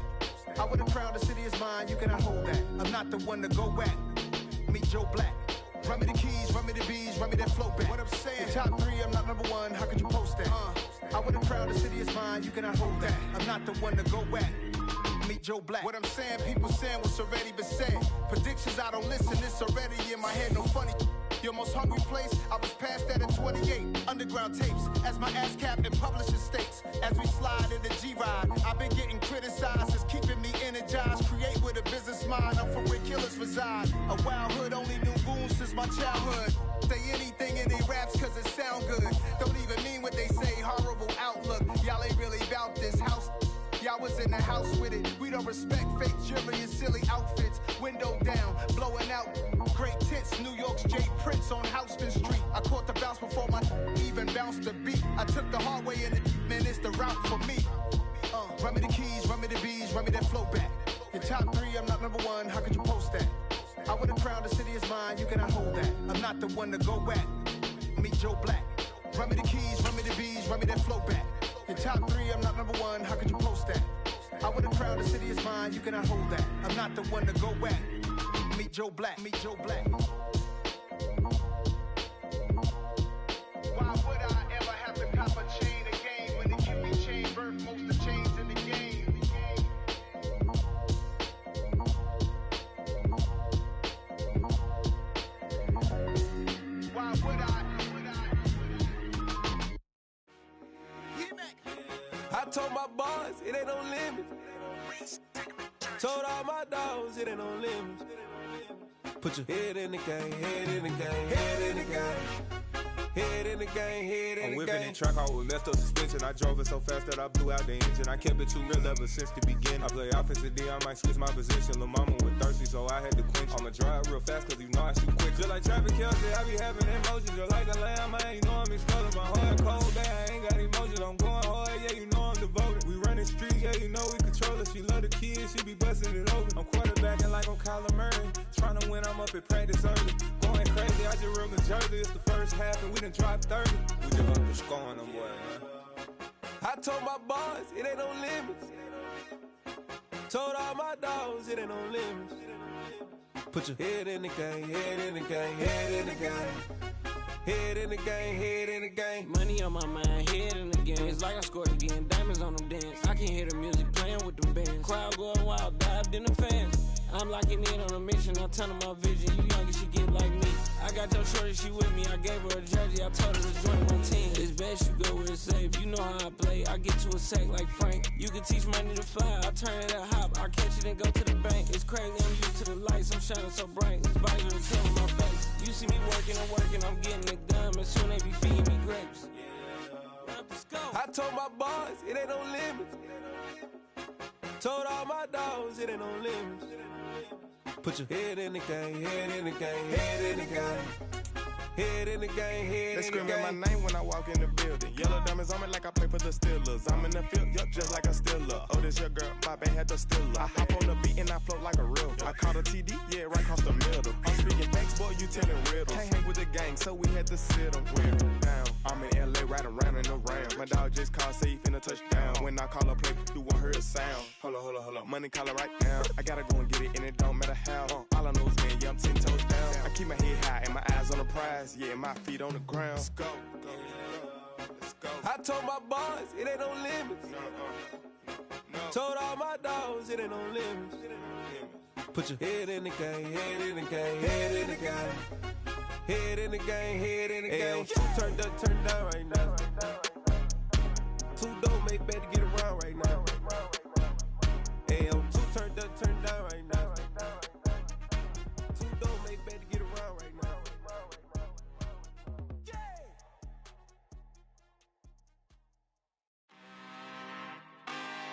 I would have crowned the city is mine, you cannot hold that. I'm not the one to go back. Meet Joe Black. Run me the keys, run me the bees, run me that flow back. What I'm saying, your top 3, I'm not number 1, how could you post that? I would have crowned the city is mine, you cannot hold that. I'm not the one to go back. Meet Joe Black. What I'm saying, people saying what's already been said. Predictions, I don't listen, it's already in my head, no funny. Your most hungry place, I was past that at 28. Underground tapes, as my ass cap in publishing states. As we slide in the G-Ride, I've been getting criticized, it's keeping me energized. Create with a business mind, I'm from where killers reside. A wild hood, only knew goons since my childhood. Say anything in they raps cause it sound good. Don't even mean what they say, horrible outlook. Y'all ain't really about this house. Y'all was in the house with it. We don't respect fake jewelry and silly outfits. Window down, blowing out great tits. New York's J. Prince on Houston Street. I caught the bounce before my even bounced the beat. I took the hard way in it, man, it's the route for me. Run me the keys, run me the bees, run me that flow back. Your top 3, I'm not number 1, how could you post that? I would have crowned the city is mine, you cannot hold that. I'm not the one to go back. Meet Joe Black. Run me the keys, run me the bees, run me that flow back. Your top 3, I'm not number 1, how could you post that? I would have crowned the city is mine, you cannot hold that. I'm not the one to go back. Meet Joe Black, meet Joe Black. Why would I ever have to cop a chain again when the QB chain birth most of chains in the game? Why would I? I told my boys it ain't no limits. Told all my dogs it ain't no limits. Put your head in the game, head in the game, head in the game. Head in the game, head in the game. I'm whipping in track, I was left up suspension. I drove it so fast that I blew out the engine. I kept it too real ever since the beginning. I play offensive D, I might switch my position. Lil' mama was thirsty, so I had to quench. I'ma drive real fast, cause you know I shoot quick. Just like traffic Kelsey, I be having emotions. Just like a lamb, man, you know I'm exploding. My heart cold, man, I ain't got emotions. I'm going hard, yeah, you know I'm devoted. We running streets, yeah, you know we control it. She love the kids, she be busting it open. I'm quarterbacking like I'm Kyler Murray. Trying to win, I'm up at practice early. Going crazy, I just real the jersey. It's the first half and we done dropped 30. We just up to scoring them, boy, man. I told my boys it ain't no limits. Told all my dogs it ain't no limits. Put your head in the game, head in the game, head in the game. Head in the game, head in the game. Money on my mind, head in the game. It's like I scored again, diamonds on them dance. I can hear the music playing with them bands. Crowd going wild, dived in the fans. I'm locking in on a mission, I tell her my vision. You young and she get like me. I got your shorty, she with me. I gave her a jersey, I told her to join my team. It's best you go where it's safe. You know how I play. I get to a sack like Frank. You can teach money to fly. I turn it a hop. I catch it and go to the bank. It's crazy, I'm used to the lights. I'm shining so bright. This visor is killing my face. You see me working and working. I'm getting it done. And soon they be feeding me grapes. I told my boys it ain't no limits. Told all my dogs it ain't no limits. Put your head in the game, head in the game, head in the game. Head in the game, head They in the game. screaming my name when I walk in the building. Yellow diamonds on me like I play for the Steelers. I'm in the field, yup, just like a Steeler. Oh, this your girl, my band had the Steeler. I hop on the beat and I float like a river. I caught a TD, yeah, right across the middle. I'm speaking thanks, boy, you telling riddles. Can't hang with the gang, so we had to sit them down. I'm in LA, riding around and around. My dog just called, say he finna touchdown. When I call a play, do want her a sound. Hold up, money caller right now. I gotta go and get it, and it don't matter how. All I know is when, yeah, I'm 10 toes down. I keep my head high and my eyes on the prize. Yeah, my feet on the ground. Let's go. Let's go. I told my boys it ain't no limits. No. Told all my dogs it ain't no limits. Put your head in the game, head in the game, head in the game. Head in the game, head in the game. Turned up, turned down right now. Too dope, make better get around right now. Too turned up, turned down right now. Too dope, make better get around right now.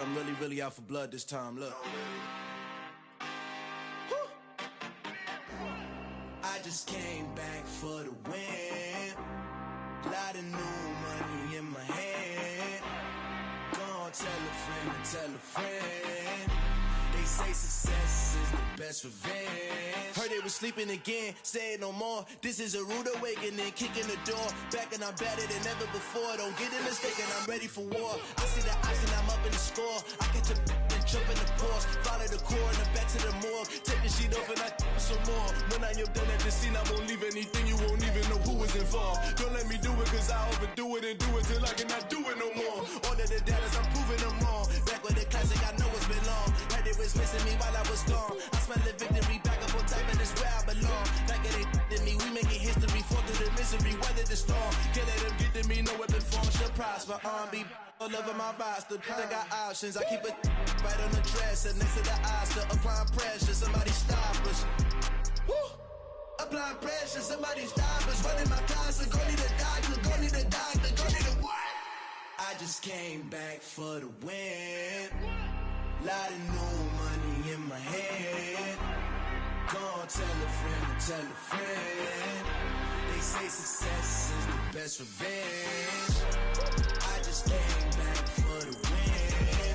I'm really out for blood this time, look. I just came back for the win. Lot of new money in my hand. Gonna tell a friend to tell a friend. They say success is the best revenge. Heard they was sleeping again, say it no more. This is a rude awakening, kicking the door. Back and I'm better than ever before. Don't get it mistaken, I'm ready for war. I see the option, I'm up in the score. I catch a and jump in the pause. Follow the core and the back to the morgue. Take the sheet off and I some more. When I am done at the scene, I won't leave anything. You won't even know who is involved. Don't let me do it, cause I overdo it and do it till I cannot do it no more. All of the data, I'm proving them wrong. Back with the classic, I know it's been long. Had it to me while I was gone. I smell the victory back up on top, and it's where I belong. Like it ain't to me, we making history, fall through the misery, weather the storm. Can't let them get to me, no weapon form shall prosper. Be all over my roster, I got options. I keep it right on the dresser, next to the Oscar, applying pressure. Somebody stop us. Woo! Applying pressure, somebody stop us. Running my closet, go need a doctor, go need a doctor, go need a what? I just came back for the win. Lot of new money in my hand. Go on, tell a friend and tell a friend. They say success is the best revenge. I just came back for the win.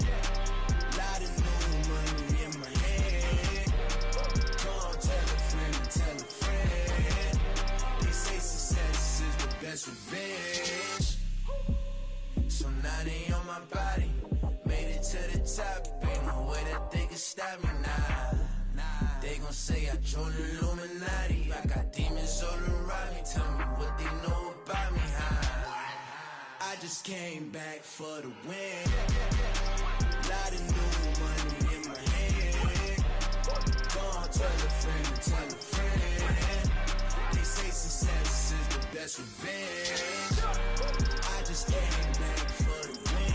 Lot of new money in my hand. Go on, tell a friend and tell a friend. They say success is the best revenge. So now they on my body. Made it to the top. Ain't no way that they can stop me now. They gon' say I joined the Illuminati. I got demons all around me. Tell me what they know about me, huh? I just came back for the win. Lot of new money in my hand. Go on, tell a friend and tell a friend. They say success is the best revenge. I just came back for the win.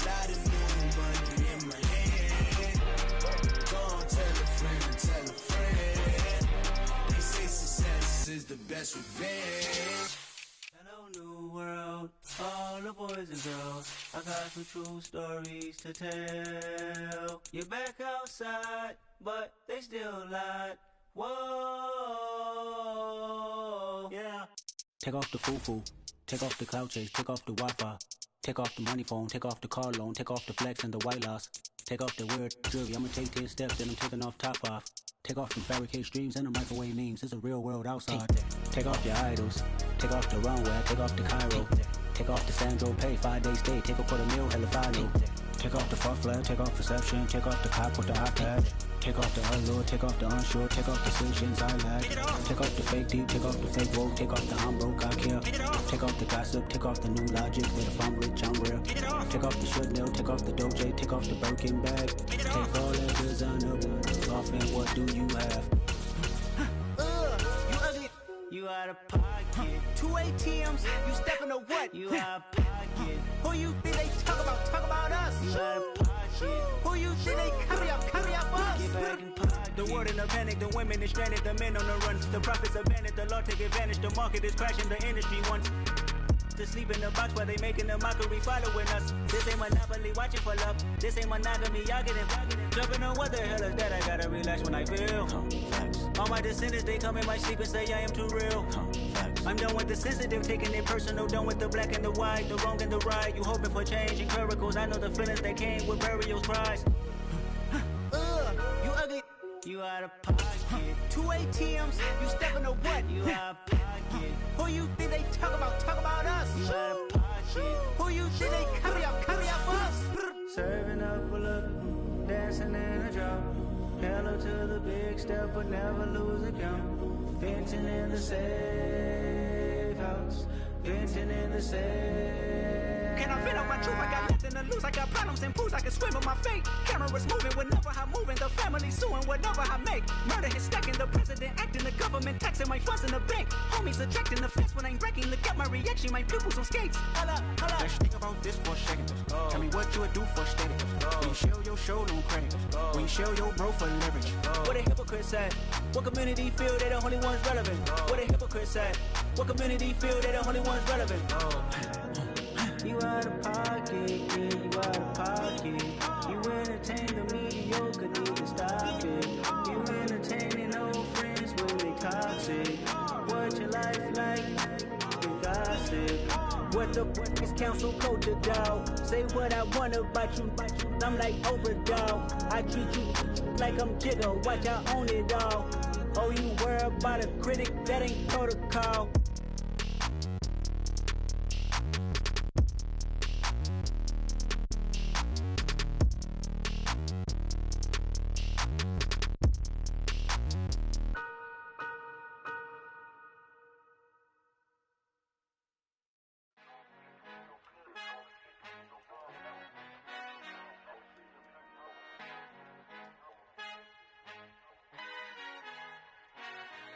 Lot of new money in my hand. Go on, tell a friend and tell a friend. They say success is the best revenge. Hello, new world, all the boys and girls. I got some true stories to tell. You're back outside, but they still lied. Whoa, yeah. Take off the foo-foo, take off the cloud chase, take off the Wi-Fi, take off the money phone, take off the car loan, take off the flex and the white loss, take off the weird jewelry. I'ma take 10 steps, then I'm taking off top off. Take off the fabricate streams and the microwave memes. It's a real world outside. Take off your idols, take off the runway, take off the Cairo, take off the Sandro Pay, 5-day stay, take a $250,000 hella final. Take off the far flag, take off perception, take off the cop with the iPad. Take off the allure, take off the unsure, take off the decisions I lack. Take off the fake deep, take off the fake woke, take off the I'm broke, I care. Take off the gossip, take off the new logic, that if I'm rich, I'm real. Take off the Chanel, take off the Doja, take off the Birkin bag. Take all that designer off, and what do you have? You ugly. You out of pocket. 2 ATMs, you stepping to what? You out of pocket. Who you think they talk about? Talk about us. You out of pocket. Who you think they cover up us? Get back in pocket. The world in a panic, the women is stranded, the men on the run. The profits abandoned, the law take advantage. The market is crashing, the industry wants to sleep in the box while they making a mockery following us. This ain't monopoly, watching for love. This ain't monogamy, y'all getting jumping on what the hell is that? I gotta relax when I feel. All my descendants, they come in my sleep and say I am too real. I'm done with the sensitive, taking it personal. Done with the black and the white, the wrong and the right. You hoping for change and miracles. I know the feelings that came with burials, cries. You ugly. You out of pocket. 2 ATMs, you stepping to what? You out of pocket. Who you think they talk about? Talk about us. You out of pocket. Who you think they cover up us? Serving up a look, dancing in a drop. Hello to the big step, but never lose a count. Venting in the safe house. Venting in the safe. Can I vent out my truth? I got nothing to lose. I got problems and pools. I can swim with my fate. Cameras moving whenever I'm moving. The family suing whatever I make. Murder is stacking. The president acting. The government taxing my funds in the bank. Homies attracting the fence when I'm wrecking. Look at my reaction. My pupils on skates. Holla, holla. Let's think about this for a second. Tell me what you would do for steady. When you show your show, no credit. When you show your bro for leverage. What a hypocrite said. What community feel they the only ones relevant? What a hypocrite said. What community feel they the only ones relevant? You out of pocket, yeah, you out of pocket. You entertain the mediocre, need to stop it. You entertaining old friends when they toxic. What your life like? You gossip. What the is council culture, dog? Say what I want about you. I'm like Oprah, dog. I treat you like I'm Jigga. Watch I own it all. Oh, you worry about a critic? That ain't protocol.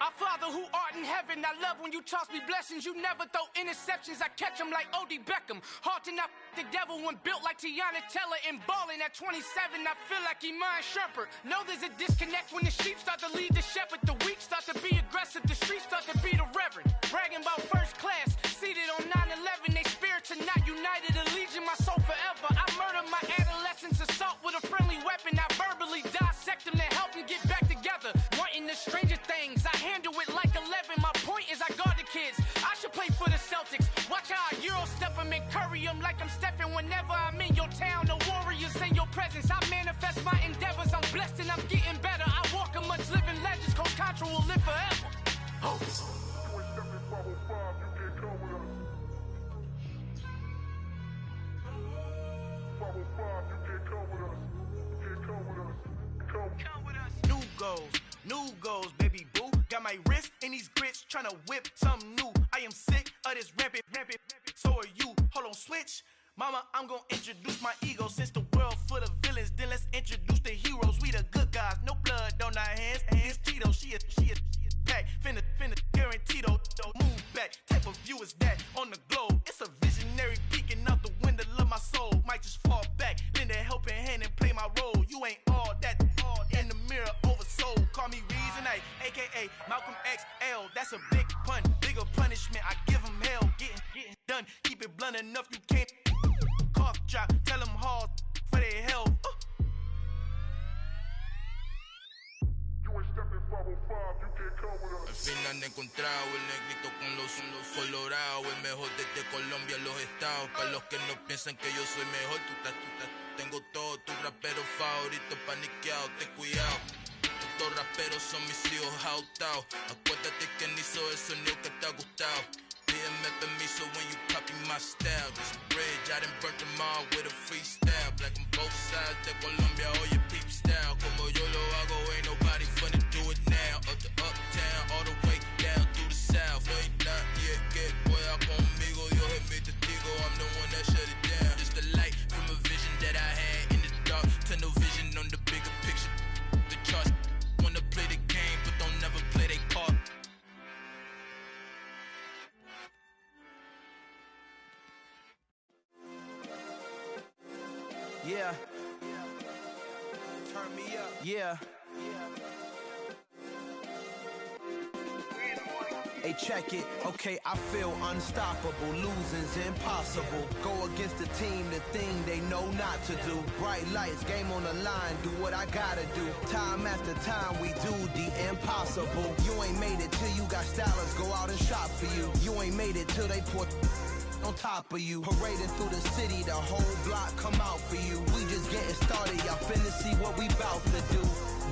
Our Father who art in heaven, I love when you toss me blessings. You never throw interceptions, I catch them like O.D. Beckham. Hard to not the devil when built like Tiana Teller and balling at 27. I feel like Iman Shumpert. Know there's a disconnect when the sheep start to lead the shepherd. The weak start to be aggressive, the streets start to be the reverend. Bragging about first class, seated on 9/11. They spirits are not united, a legion, my soul forever. I murdered my adolescence, assault with a friendly weapon. I verbally dissect them to help them get back together. Wanting the stranger things, I handle it like 11. My point is I guard the kids. I should play for the Celtics. Watch how I Euro step them and curry them like I'm stepping. Whenever I'm in your town, the warriors in your presence. I manifest my endeavors. I'm blessed and I'm getting better. I walk amongst living legends. Coach Contra will live forever. Oh. New goals, baby boo. Got my wrist in these grits, tryna whip something new. I am sick of this rampant. So are you. Hold on, switch. Mama, I'm gonna introduce my ego. Since the world full of villains, then let's introduce the heroes. We the good guys, no blood on our hands. Hands Tito, she is back. Finna, guaranteed. Move back. Type of view is that on the globe? It's a visionary peeking out the window of my soul. Might just fall back, lend a helping hand and play my role. You ain't all that. In the mirror, oversold. Call me Reason A, aka Malcolm XL. That's a big pun, bigger punishment. I give him hell. Getting done. Keep it blunt enough. You can't cough drop. Tell them hard for their health. Al fin han encontrado el negrito con los colorados, el mejor desde Colombia, los estados. Para los que no piensan que yo soy mejor, tengo todo, tu rapero favorito paniqueado, ten cuidado. Estos raperos son mis hijos adoptados. Acuérdate que ni hizo el sonido que te ha gustado. Pídeme permiso when you copy my style. This bridge, I done burnt them all with a freestyle. Black on both sides de Colombia, oye peep style. Como yo lo hago, ain't nobody finna do it now. Up to uptown, all the way down through the south. No hay nadie que pueda conmigo, Dios es mi testigo. I'm the one that shut it down. Just the light from a vision that I had in the dark. Tunnel vision on the bigger picture. The charts wanna play the game, but don't never play their part. Yeah. Turn me up. Yeah. Hey, check it. Okay, I feel unstoppable. Losing's impossible. Go against the team, the thing they know not to do. Bright lights, game on the line. Do what I gotta do. Time after time, we do the impossible. You ain't made it till you got stylers go out and shop for you. You ain't made it till they put on top of you. Parading through the city, the whole block come out for you. We just getting started, y'all finna see what we bout to do.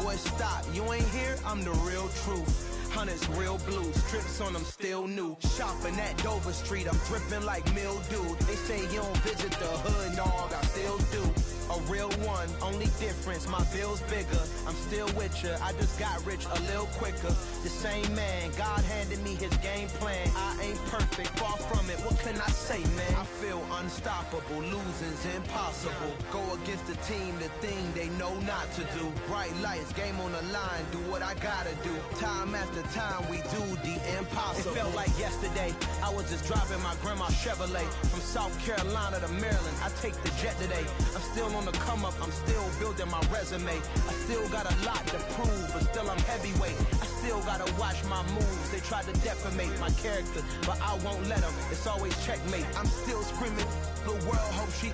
Boy, stop, you ain't here, I'm the real truth. Hunters, real blue, strips on them still new. Shopping at Dover Street, I'm dripping like mildew. They say you don't visit the hood, dog, I still do. A real one, only difference, my bill's bigger. I'm still with ya, I just got rich a little quicker. The same man, God handed me his game plan. I ain't perfect, far from it, what can I say, man? I feel unstoppable, losing's impossible. Go against the team, the thing they know not to do. Bright lights, game on the line, do what I gotta do. Time after time, we do the impossible. It felt like yesterday, I was just driving my grandma's Chevrolet. From South Carolina to Maryland, I take the jet today. I'm still on the come up, I'm still building my resume. I still got a lot to prove, but still I'm heavyweight. I still gotta watch my moves. They tried to defamate my character, but I won't let them. It's always checkmate. I'm still screaming, the world hope she.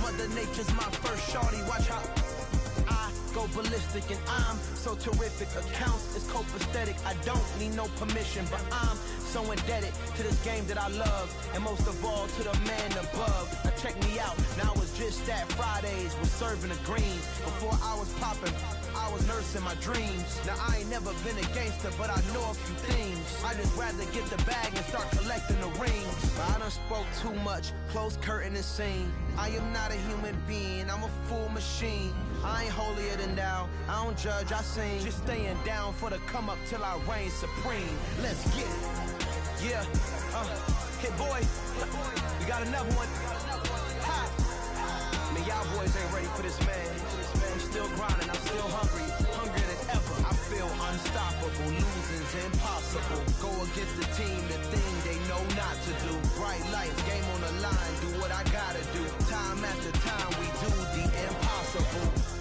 Mother Nature's my first shorty. Watch how I go ballistic, and I'm so terrific. Accounts is copacetic. I don't need no permission, but I'm so indebted to this game that I love, and most of all to the man above. Now check me out, now it's just that Fridays was serving the greens. Before I was popping, I was nursing my dreams. Now I ain't never been a gangster, but I know a few things. I just rather get the bag and start collecting the rings. But I done spoke too much, close curtain and scene. I am not a human being, I'm a full machine. I ain't holier than thou, I don't judge, I sing. Just staying down for the come up till I reign supreme. Let's get it. Yeah, hit boy, we got another one. Ha! Man, y'all boys ain't ready for this, man. I'm still grinding, I'm still hungry, hungrier than ever. I feel real unstoppable. Losing's impossible. Go against the team, the thing they know not to do. Bright lights, game on the line, do what I gotta do. Time after time, we do the impossible.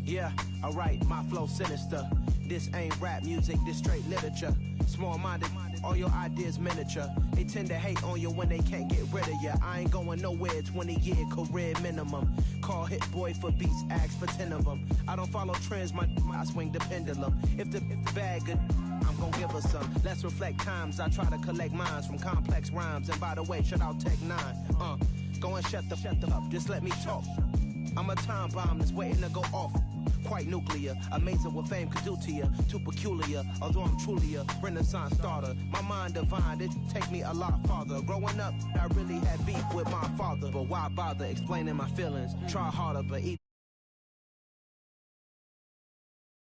Yeah, alright, my flow sinister. This ain't rap music, this straight literature. Small-minded, all your ideas miniature. They tend to hate on you when they can't get rid of you. I ain't going nowhere, 20-year career minimum. Call Hit Boy for beats, ask for 10 of them. I don't follow trends, I swing the pendulum. If the bag good, I'm gon' give her some. Let's reflect times, I try to collect minds from complex rhymes. And by the way, shout out Tech 9. Go and shut the up, just let me talk. I'm a time bomb that's waiting to go off. Quite nuclear, amazing what fame could do to you. Too peculiar, although I'm truly a renaissance starter. My mind divine, it take me a lot farther. Growing up, I really had beef with my father. But why bother explaining my feelings? Try harder, but each